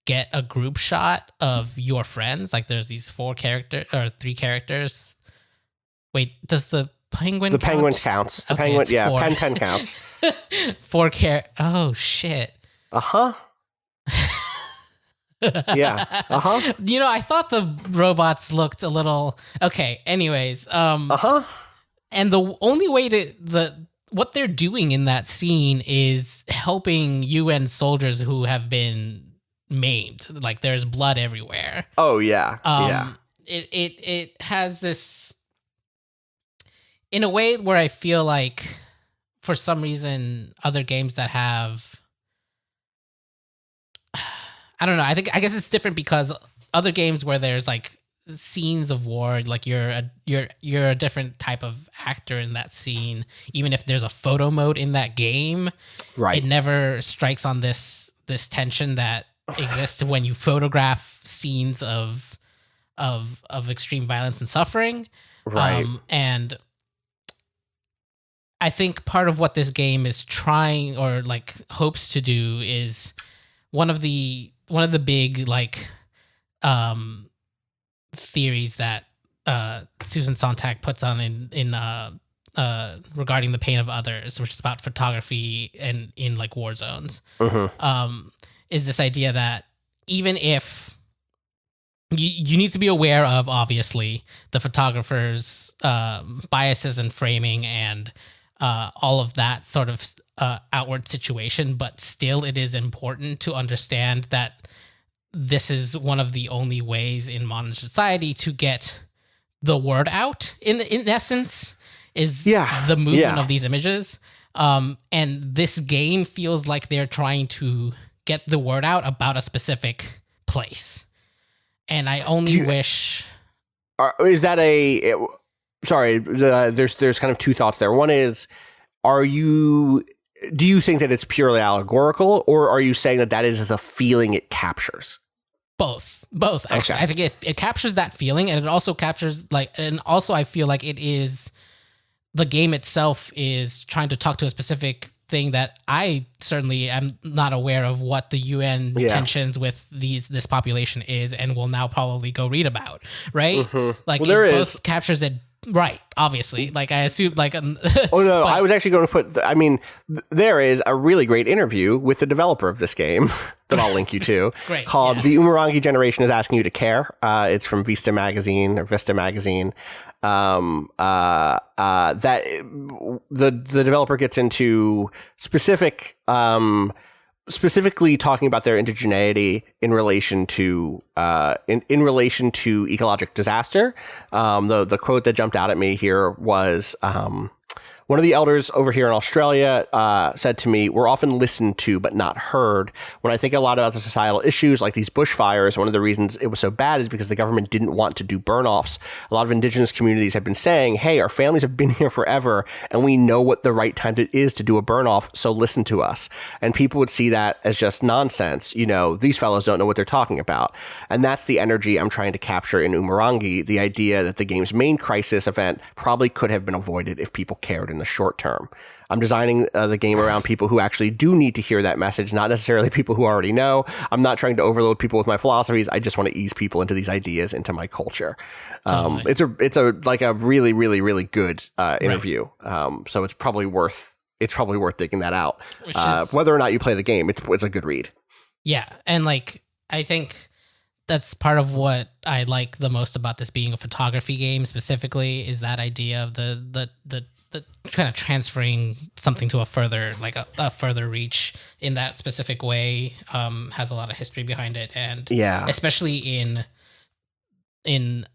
get a group shot of your friends. Like, there's these 3 characters. Wait, does the penguin count? The
penguin counts. The penguin, yeah, 4. Pen counts.
4 Oh, shit.
Uh-huh. Yeah. Uh-huh.
I thought the robots looked a little... Okay, anyways.
Uh-huh.
And the only way what they're doing in that scene is helping UN soldiers who have been maimed. Like, there's blood everywhere.
Oh yeah.
It has this, in a way where I feel like for some reason other games that have, I don't know, I guess it's different because other games where there's like scenes of war, like you're a different type of actor in that scene, even if there's a photo mode in that game, right? It never strikes on this tension that exists when you photograph scenes of extreme violence and suffering,
right?
And I think part of what this game is trying, or like hopes to do, is one of the big like theories that Susan Sontag puts on in regarding the pain of others, which is about photography and in like war zones, is this idea that even if you need to be aware of, obviously, the photographer's biases and framing and all of that sort of outward situation, but still it is important to understand that this is one of the only ways in modern society to get the word out, in essence, is the movement of these images. And this game feels like they're trying to get the word out about a specific place. And I only wish...
Is that sorry, there's kind of 2 thoughts there. One is, do you think that it's purely allegorical, or are you saying that that is the feeling it captures?
Both actually. Okay. I think it captures that feeling, and it also captures and also I feel like it is, the game itself is trying to talk to a specific thing that I certainly am not aware of what the UN tensions with this population is, and will now probably go read about, right? Like, well, it both captures it. Right, obviously. Like, I assume, like...
oh, no, I was actually going to put... there is a really great interview with the developer of this game that I'll link you to, called The Umurangi Generation is Asking You to Care. It's from Vista Magazine. That the developer gets into specifically talking about their indigeneity in relation to in relation to ecologic disaster. The quote that jumped out at me here was one of the elders over here in Australia said to me, "We're often listened to but not heard. When I think a lot about the societal issues like these bushfires, one of the reasons it was so bad is because the government didn't want to do burn-offs. A lot of indigenous communities have been saying, hey, our families have been here forever and we know what the right time is to do a burn-off, so listen to us." And people would see that as just nonsense. You know, these fellows don't know what they're talking about. And that's the energy I'm trying to capture in Umurangi, the idea that the game's main crisis event probably could have been avoided if people cared in the short term. I'm designing the game around people who actually do need to hear that message, not necessarily people who already know. I'm not trying to overload people with my philosophies. I just want to ease people into these ideas, into my culture. Totally. It's a really, really, really good interview. So it's probably worth digging that out. Whether or not you play the game, it's a good read. Yeah, and like I think that's part of what I like the most about this being a photography game specifically, is that idea of the kind of transferring something to a further reach in that specific way. Has a lot of history behind it, and especially in being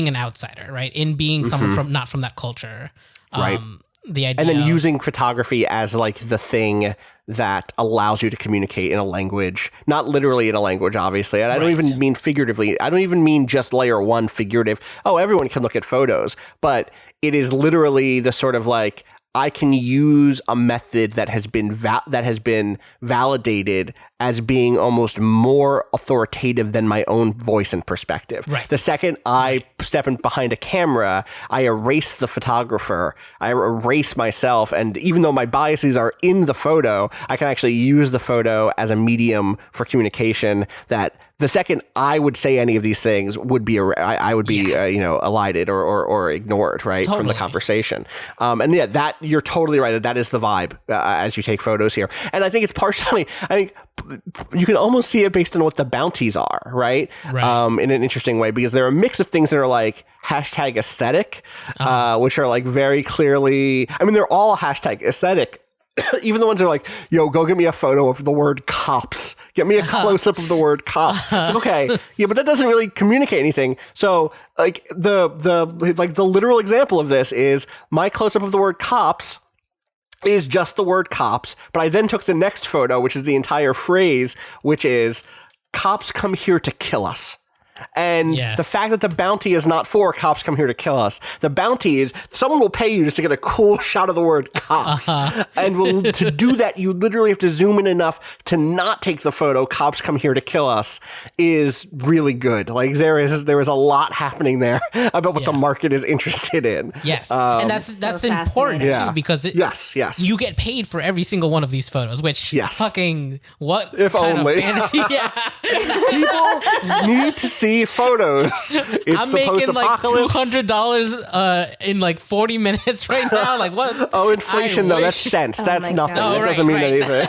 an outsider, right? In being someone not from that culture, right? The idea, and then using photography as like the thing that allows you to communicate in a language, not literally in a language, obviously. And I don't even mean figuratively. I don't even mean just layer one figurative. Oh, everyone can look at photos, but it is literally the sort of like, I can use a method that has been validated as being almost more authoritative than my own voice and perspective. Right. The second I step in behind a camera, I erase the photographer, I erase myself, and even though my biases are in the photo, I can actually use the photo as a medium for communication that the second I would say any of these things would be I would be elided or ignored, right, from the conversation. And yeah, that you're totally right that is the vibe as you take photos here. And I think it's partially, I think you can almost see it based on what the bounties are, right? In an interesting way, because they're a mix of things that are like hashtag aesthetic, which are like very clearly, I mean, they're all hashtag aesthetic. Even the ones that are like, yo, go get me a photo of the word cops. Get me a close-up of the word cops. Like, okay, yeah, but that doesn't really communicate anything. So, like, the literal example of this is my close-up of the word cops is just the word cops, but I then took the next photo, which is the entire phrase, which is, cops come here to kill us. And the fact that the bounty is not for cops come here to kill us. The bounty is someone will pay you just to get a cool shot of the word cops. And to do that, you literally have to zoom in enough to not take the photo, cops come here to kill us, is really good. Like there is a lot happening there about what the market is interested in. Yes. And that's important too, because you get paid for every single one of these photos, which fucking what if kind only. Of fantasy? People need to see photos. I'm making like $200 in like 40 minutes right now. Like what? Oh, inflation though, that's cents. That's nothing. That doesn't mean anything.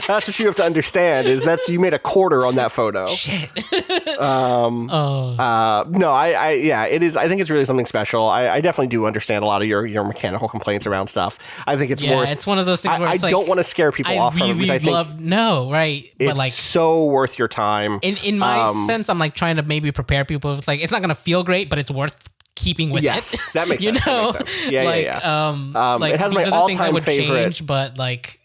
That's what you have to understand is you made a quarter on that photo. Shit. No, it is. I think it's really something special. I definitely do understand a lot of your mechanical complaints around stuff. I think it's worth. It's one of those things where I don't want to scare people off. I really love but like so worth your time. In my sense, I'm like trying to maybe prepare people. It's like it's not going to feel great, but it's worth keeping with it. That makes sense. That makes sense. Yeah, like, it has my all-time favorite. Change, but like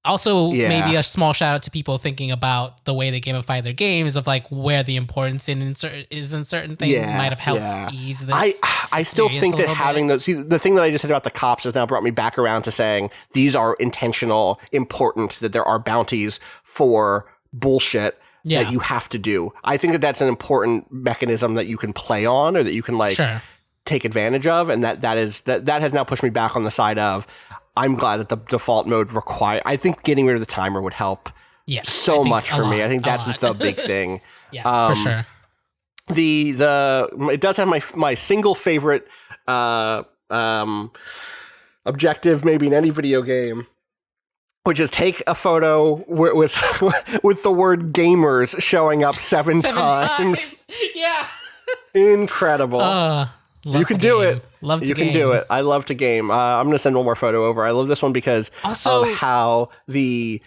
Also, maybe a small shout out to people thinking about the way they gamify their games, of like where the importance is in certain things might have helped ease this.
I still think that having those, see, the thing that I just said about the cops has now brought me back around to saying these are intentional, important, that there are bounties for bullshit that you have to do. I think that that's an important mechanism that you can play on, or that you can take advantage of, and that has now pushed me back on the side of, I'm glad that the default mode I think getting rid of the timer would help so much for me. I think that's the big thing.
For sure.
It does have my single favorite objective maybe in any video game, which is take a photo with the word gamers showing up seven times.
Yeah.
Incredible. You can do it.
Love to
you
game.
Can do it. I love to game. I'm going to send one more photo over. I love this one because of how the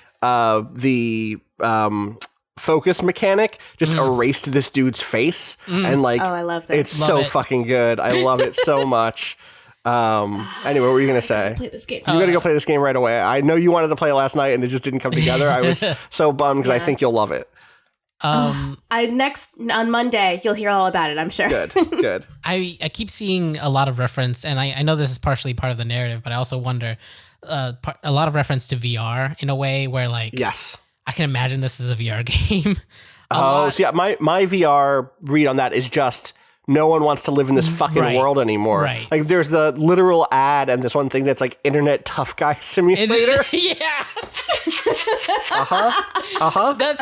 focus mechanic just erased this dude's face. And like,
I love this.
It's fucking good. I love it so much. Anyway, what were you going to say?
Play this game.
You're going to go play this game right away. I know you wanted to play it last night and it just didn't come together. I was so bummed because I think you'll love it.
On Monday you'll hear all about it, I'm sure.
Good.
I keep seeing a lot of reference, and I know this is partially part of the narrative, but I also wonder a lot of reference to VR in a way where like I can imagine this is a VR game.
My VR read on that is just no one wants to live in this fucking world anymore.
Right.
Like there's the literal ad and this one thing that's like Internet Tough Guy Simulator.
That's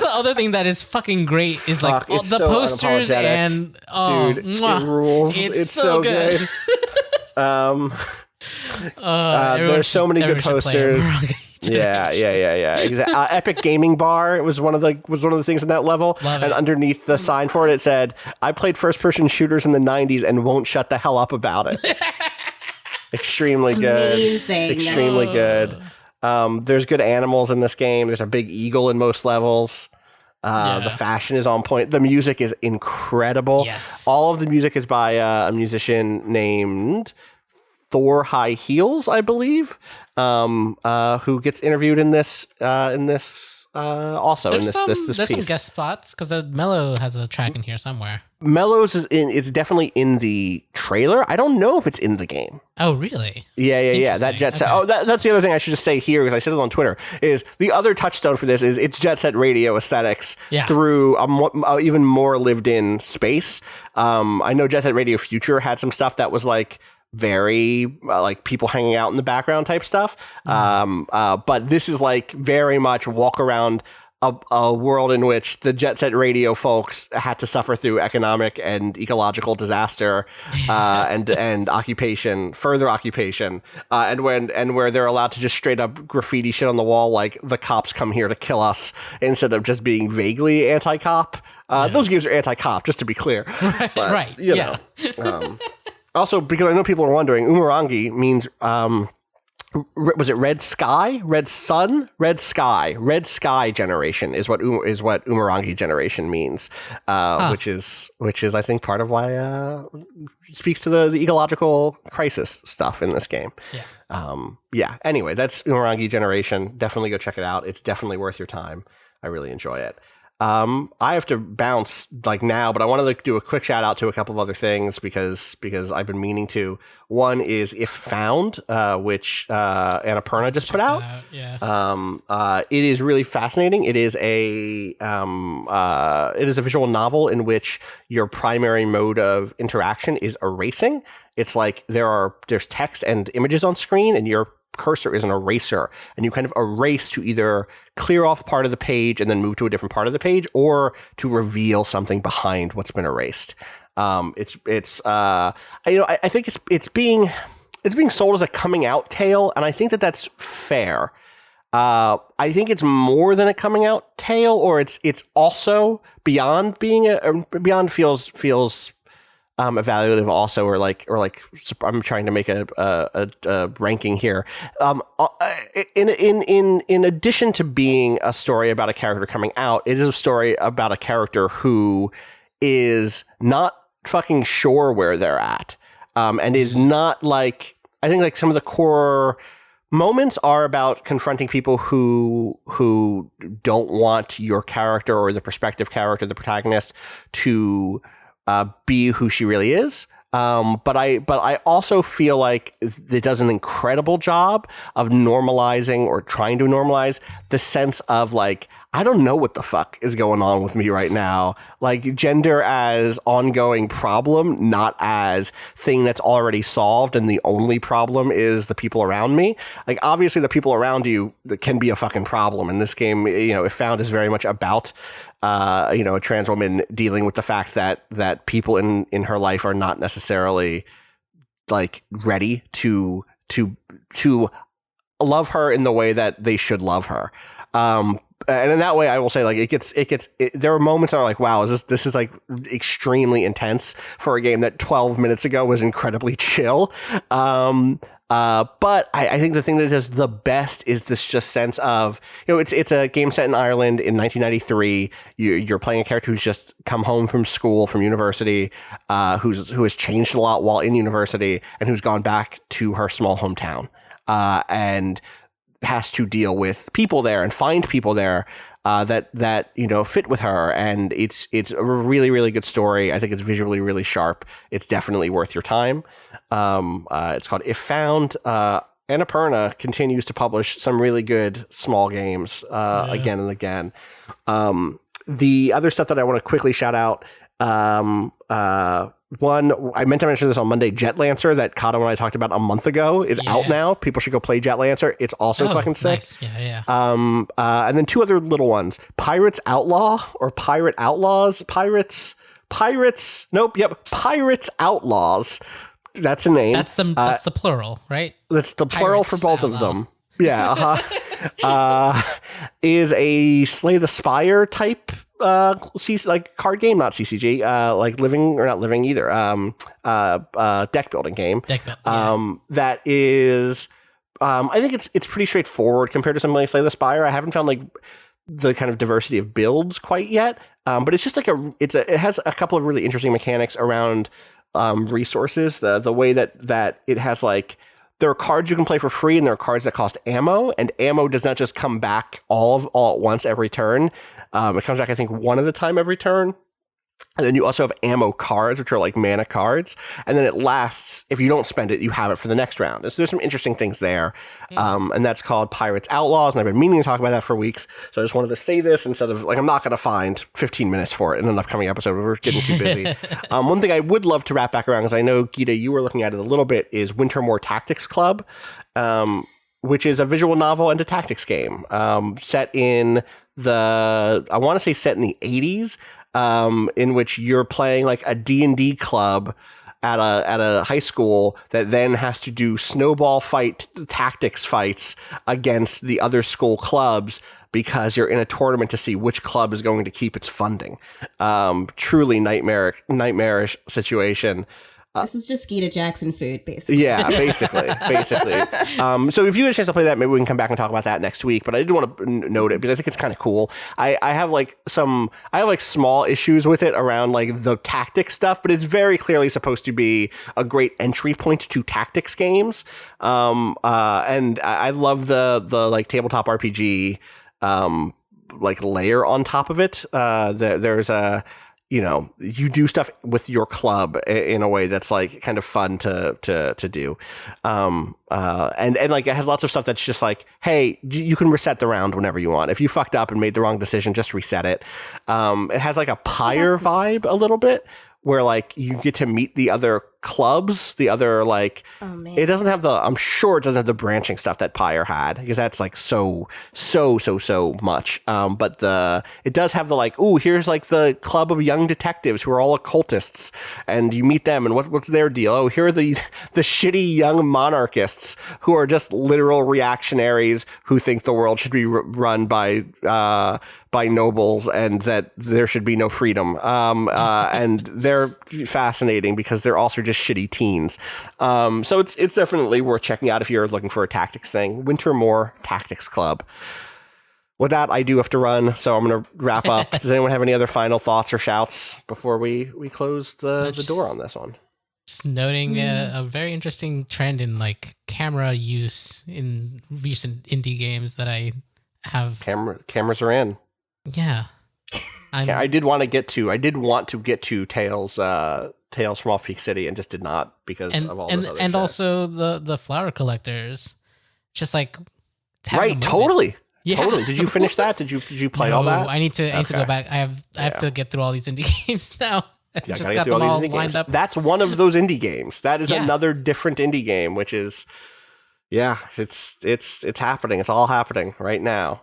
the other thing that is fucking great is like the so posters and
dude, it rules. It's so good. There's so many good posters. Yeah. Exactly. Epic Gaming Bar. It was one of the things in that level. And underneath the sign for it, it said, "I played first-person shooters in the '90s and won't shut the hell up about it." Extremely good.
Amazing.
Extremely good. There's good animals in this game. There's a big eagle in most levels. The fashion is on point. The music is incredible.
Yes.
All of the music is by a musician named Thor High Heels, I believe, who gets interviewed in this also.
There's
this
some
piece.
guest spots because Mello has a track in here somewhere.
Mellows it's definitely in the trailer. I don't know if it's in the game.
Oh, really?
Yeah. That Jet Set. Okay. That's the other thing I should just say here, because I said it on Twitter, is the other touchstone for this is it's Jet Set Radio aesthetics through a even more lived in space. I know Jet Set Radio Future had some stuff that was like very like people hanging out in the background type stuff. But this is like very much walk around a world in which the Jet Set Radio folks had to suffer through economic and ecological disaster, and further occupation, and where they're allowed to just straight up graffiti shit on the wall like "the cops come here to kill us" instead of just being vaguely anti-cop. Those games are anti-cop, just to be clear. But, you know. Also, because I know people are wondering, Umurangi means, was it red sky, red sun, red sky generation is what Umurangi Generation means, which is I think part of why speaks to the ecological crisis stuff in this game. Anyway, that's Umurangi Generation. Definitely go check it out. It's definitely worth your time. I really enjoy it. I have to bounce like now, but I want to do a quick shout out to a couple of other things because I've been meaning to. One is If Found, which Annapurna just put out. It is really fascinating. It is a visual novel in which your primary mode of interaction is erasing. It's like there's text and images on screen, and your cursor is an eraser, and you kind of erase to either clear off part of the page and then move to a different part of the page, or to reveal something behind what's been erased. I think it's being sold as a coming out tale, and I think that that's fair. I think it's more than a coming out tale, or it's also beyond being beyond feels evaluative also, or like I'm trying to make a ranking here. In addition to being a story about a character coming out, it is a story about a character who is not fucking sure where they're at, and is not like, I think like some of the core moments are about confronting people who don't want your character or the prospective character, the protagonist, to be who she really is. But I also feel like it does an incredible job of normalizing or trying to normalize the sense of like, I don't know what the fuck is going on with me right now. Like gender as ongoing problem, not as thing that's already solved and the only problem is the people around me. Like obviously the people around you that can be a fucking problem. In this game, you know, If Found is very much about you know, a trans woman dealing with the fact that people in her life are not necessarily like ready to love her in the way that they should love her. And in that way, I will say, like, there are moments that are like, wow, this is like extremely intense for a game that 12 minutes ago was incredibly chill. But I think the thing that does the best is this just sense of, you know, it's a game set in Ireland in 1993. You're playing a character who's just come home from school, from university, who has changed a lot while in university and who's gone back to her small hometown, and has to deal with people there and find people there that you know fit with her, and it's a really, really good story. I think it's visually really sharp. It's definitely worth your time. It's called If Found. Annapurna continues to publish some really good small games again and again. The other stuff that I want to quickly shout out. One, I meant to mention this on Monday, Jetlancer, that Kato and I talked about a month ago, is out now. People should go play Jetlancer. It's also fucking sick.
Nice. Yeah.
And then two other little ones. Pirates Outlaw or Pirate Outlaws. Pirates Outlaws. That's a name.
That's the plural, right?
That's the plural
Pirates
for both
Outlaw.
of them. Yeah. Is a Slay the Spire type like card game, not CCG, like living or not living either, deck building game. That is, I think it's pretty straightforward compared to something like Slay the Spire. I haven't found like the kind of diversity of builds quite yet, but it's just like it has a couple of really interesting mechanics around resources. The way that it has like, there are cards you can play for free, and there are cards that cost ammo, and ammo does not just come back all at once every turn. It comes back, I think, one at a time every turn. And then you also have ammo cards, which are like mana cards. And then it lasts. If you don't spend it, you have it for the next round. So there's some interesting things there. And that's called Pirates Outlaws. And I've been meaning to talk about that for weeks. So I just wanted to say this instead of, like, I'm not going to find 15 minutes for it in an upcoming episode. We're getting too busy. One thing I would love to wrap back around, because I know, Gita, you were looking at it a little bit, is Wintermore Tactics Club, which is a visual novel and a tactics game set in the 80s. In which you're playing like a D&D club at a high school that then has to do snowball fight tactics fights against the other school clubs because you're in a tournament to see which club is going to keep its funding. Truly nightmarish situation.
This is just Gita Jackson food, basically.
Yeah, basically. So if you get a chance to play that, maybe we can come back and talk about that next week. But I did want to note it because I think it's kind of cool. I have small issues with it around like the tactics stuff, but it's very clearly supposed to be a great entry point to tactics games. And I love the like tabletop RPG like layer on top of it. There's a, you know, you do stuff with your club in a way that's like kind of fun to do. And like it has lots of stuff that's just like, hey, you can reset the round whenever you want. If you fucked up and made the wrong decision, just reset it. It has like a Pyre vibe a little bit, where like you get to meet the other clubs, the other like, it doesn't have I'm sure it doesn't have the branching stuff that Pyre had, because that's like so much. But it does have the like, ooh, here's like the club of young detectives who are all occultists, and you meet them, and what's their deal? Oh, here are the shitty young monarchists who are just literal reactionaries who think the world should be run by nobles and that there should be no freedom. And they're fascinating because they're also just shitty teens. So it's definitely worth checking out if you're looking for a tactics thing. Wintermore Tactics Club. With that, I do have to run, so I'm going to wrap up. Does anyone have any other final thoughts or shouts before we close the door on this one?
Just noting a very interesting trend in like camera use in recent indie games that I have.
Cameras are in.
Yeah.
I did want to get to Tales from Off Peak City and just did not because of all this other shit.
Also the flower collectors. Just like
right, totally. Yeah. Totally. Did you finish that? Did you play all that?
I need to go back. I have to get through all these indie games now. I just got them all lined up.
That's one of those indie games. That is another different indie game, which is it's happening. It's all happening right now.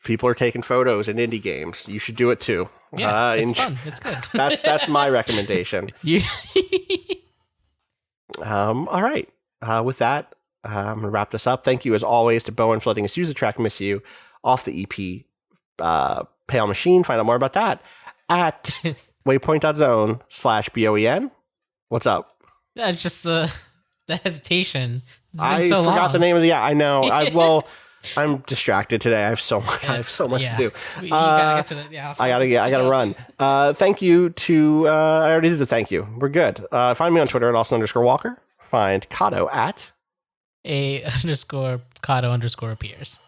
People are taking photos in indie games. You should do it too.
Yeah, it's fun. It's good.
That's my recommendation. All right. With that, I'm gonna wrap this up. Thank you as always to Bowen for letting us use the track "Miss You" off the EP Pale Machine. Find out more about that at waypoint.zone/BOEN. What's up?
Yeah, just the hesitation.
I forgot the name of the. Yeah, I know. I'm distracted today. I have so much. To do.
You gotta get to the. Yeah,
I gotta run. Thank you to. I already did the thank you. We're good. Find me on Twitter at Austin_Walker. Find Kato at
_Kato_appears.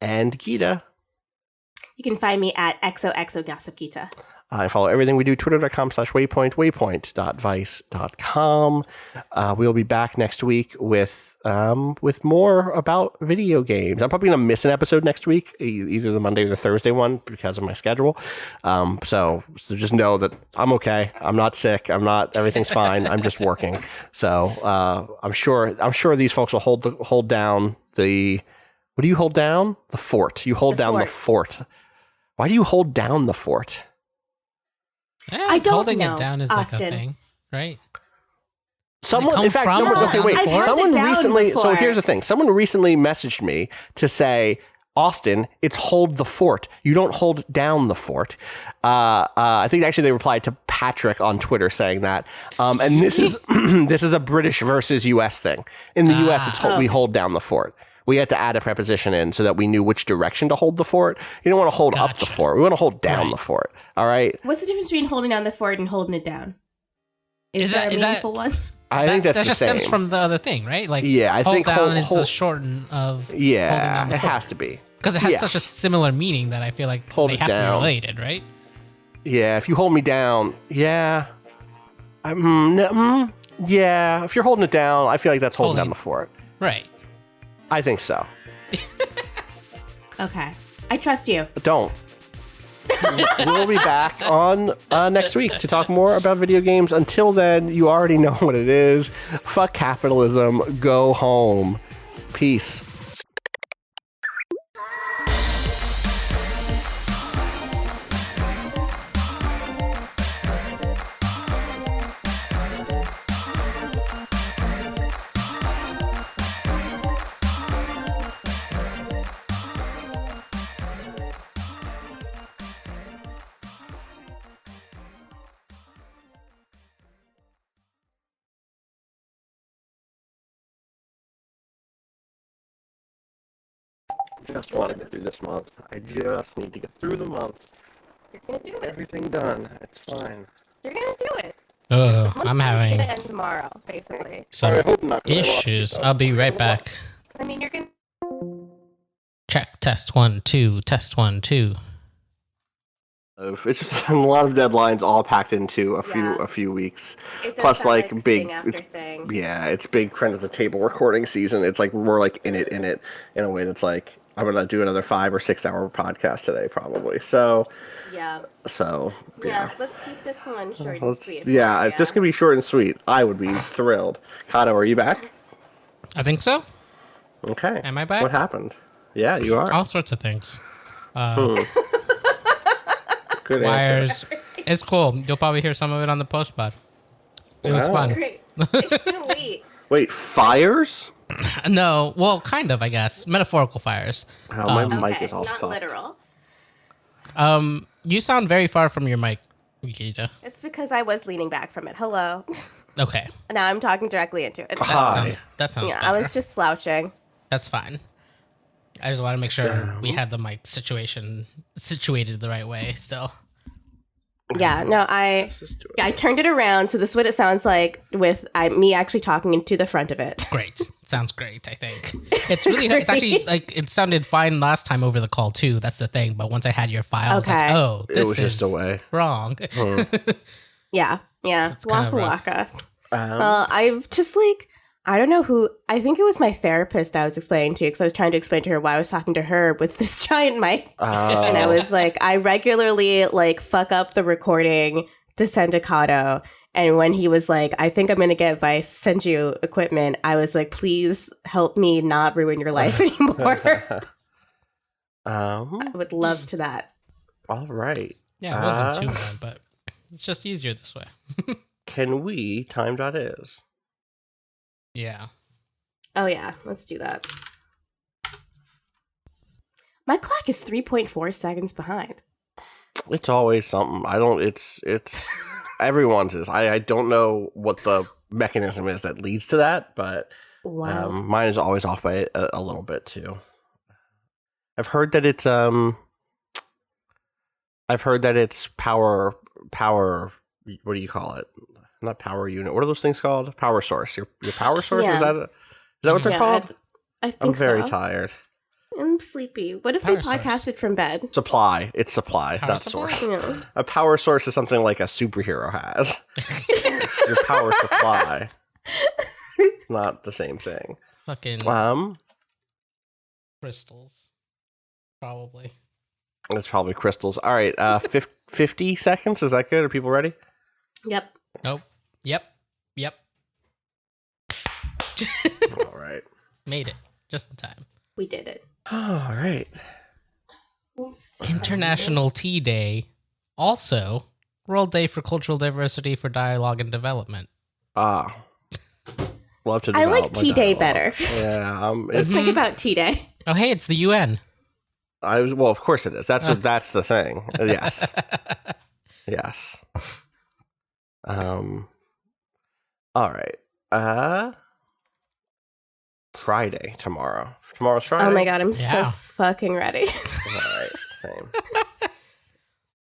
And Gita.
You can find me at XOXO Gossip Gita.
I follow everything we do, twitter.com/waypoint, waypoint.vice.com. We'll be back next week with more about video games. I'm probably going to miss an episode next week, either the Monday or the Thursday one because of my schedule. So just know that I'm okay. I'm not sick. Everything's fine. I'm just working. So I'm sure these folks will hold down the, what do you hold down? The fort. You hold down the fort. Why do you hold down the fort?
Yeah,
I don't
holding
know,
it down is
Austin.
like a thing, right?
Someone recently. So here's the thing. Someone recently messaged me to say, Austin, it's hold the fort. You don't hold down the fort. I think actually they replied to Patrick on Twitter saying that. And this is a British versus U.S. thing. In the U.S., it's we hold down the fort. We had to add a preposition in so that we knew which direction to hold the fort. You don't want to hold up the fort. We want to hold down the fort. All right.
What's the difference between holding down the fort and holding it down? Is that a meaningful one?
I think that's the
just
same.
Stems from the other thing, right? Like,
I think
down is the shorten of holding down the fort.
It has to be.
Because it has such a similar meaning that I feel like they have to be related, right?
Yeah, if you hold me down, if you're holding it down, I feel like that's holding down the fort.
Right.
I think so.
Okay. I trust you.
Don't. We'll be back on next week to talk more about video games. Until then, you already know what it is. Fuck capitalism. Go home. Peace. Just want to get through this month. I just need to get through the month.
You're going to do it.
Everything done. It's fine.
You're going to do it.
I'm having
going to end tomorrow, basically.
some issues. I'll be right back.
I mean, you're going to...
Check. Test 1, 2. Test 1, 2.
It's just a lot of deadlines all packed into a few weeks. Plus, like big,
thing after thing.
It's big friends at the table recording season. It's like we're like in it in a way that's like I'm gonna do another 5 or 6 hour podcast today probably. So let's keep this one short and sweet. If this can be short and sweet, I would be thrilled. Kato, are you back?
I think so.
Okay.
Am I back?
What happened? Yeah, you are.
All sorts of things.
Good
wires.
answer.
It's cool. You'll probably hear some of it on the post-pod. It was fun.
Great. It's gonna
Wait, fires?
No, well, kind of, I guess. Metaphorical fires.
My mic is all
not
fucked.
literal.
You sound very far from your mic, Gita.
It's because I was leaning back from it. Hello.
Okay.
Now I'm talking directly into it.
That sounds
yeah,
better.
I was just slouching.
That's fine. I just want to make sure we had the mic situated the right way still.
Yeah, no, I turned it around, so this is what it sounds like with me actually talking into the front of it.
Great. Sounds great, I think. It's really, it's actually, like, it sounded fine last time over the call, too. That's the thing. But once I had your file, I was like, oh, this is just a way. Wrong.
Yeah.
So
Waka waka. I've just, like, I don't know who, I think it was my therapist I was explaining to, because I was trying to explain to her why I was talking to her with this giant mic. And I was like, I regularly, like, fuck up the recording to send a Kato. And when he was like, I think I'm going to get advice, send you equipment, I was like, please help me not ruin your life anymore. I would love to that.
All right.
Yeah, it wasn't too bad, but it's just easier this way.
Can we time.is?
Yeah.
Oh, yeah. Let's do that. My clock is 3.4 seconds behind.
It's always something. It's everyone's is. I don't know what the mechanism is that leads to that, but mine is always off by a little bit too. I've heard that it's power. What do you call it? Not power unit. What are those things called? Power source. Your power source?
Yeah.
Is that what they're called?
I think so.
I'm very tired.
I'm sleepy. What if we podcasted from bed?
Supply. It's supply, not source. Yeah. A power source is something like a superhero has. It's your power supply. Not the same thing.
Fucking crystals. Probably.
It's probably crystals. All right. 50 seconds. Is that good? Are people ready?
Yep.
Nope. Yep.
All right.
Made it. Just in time.
We did it.
All right.
International Tea Day. Also, World Day for Cultural Diversity for Dialogue and Development.
Love to develop.
I like Tea Day better.
Yeah.
Let's think about Tea Day.
Oh, hey, it's the UN.
Well, of course it is. That's the thing. Yes. Yes. All right. Friday tomorrow. Tomorrow's Friday.
Oh my god, I'm so fucking ready.
All right, same.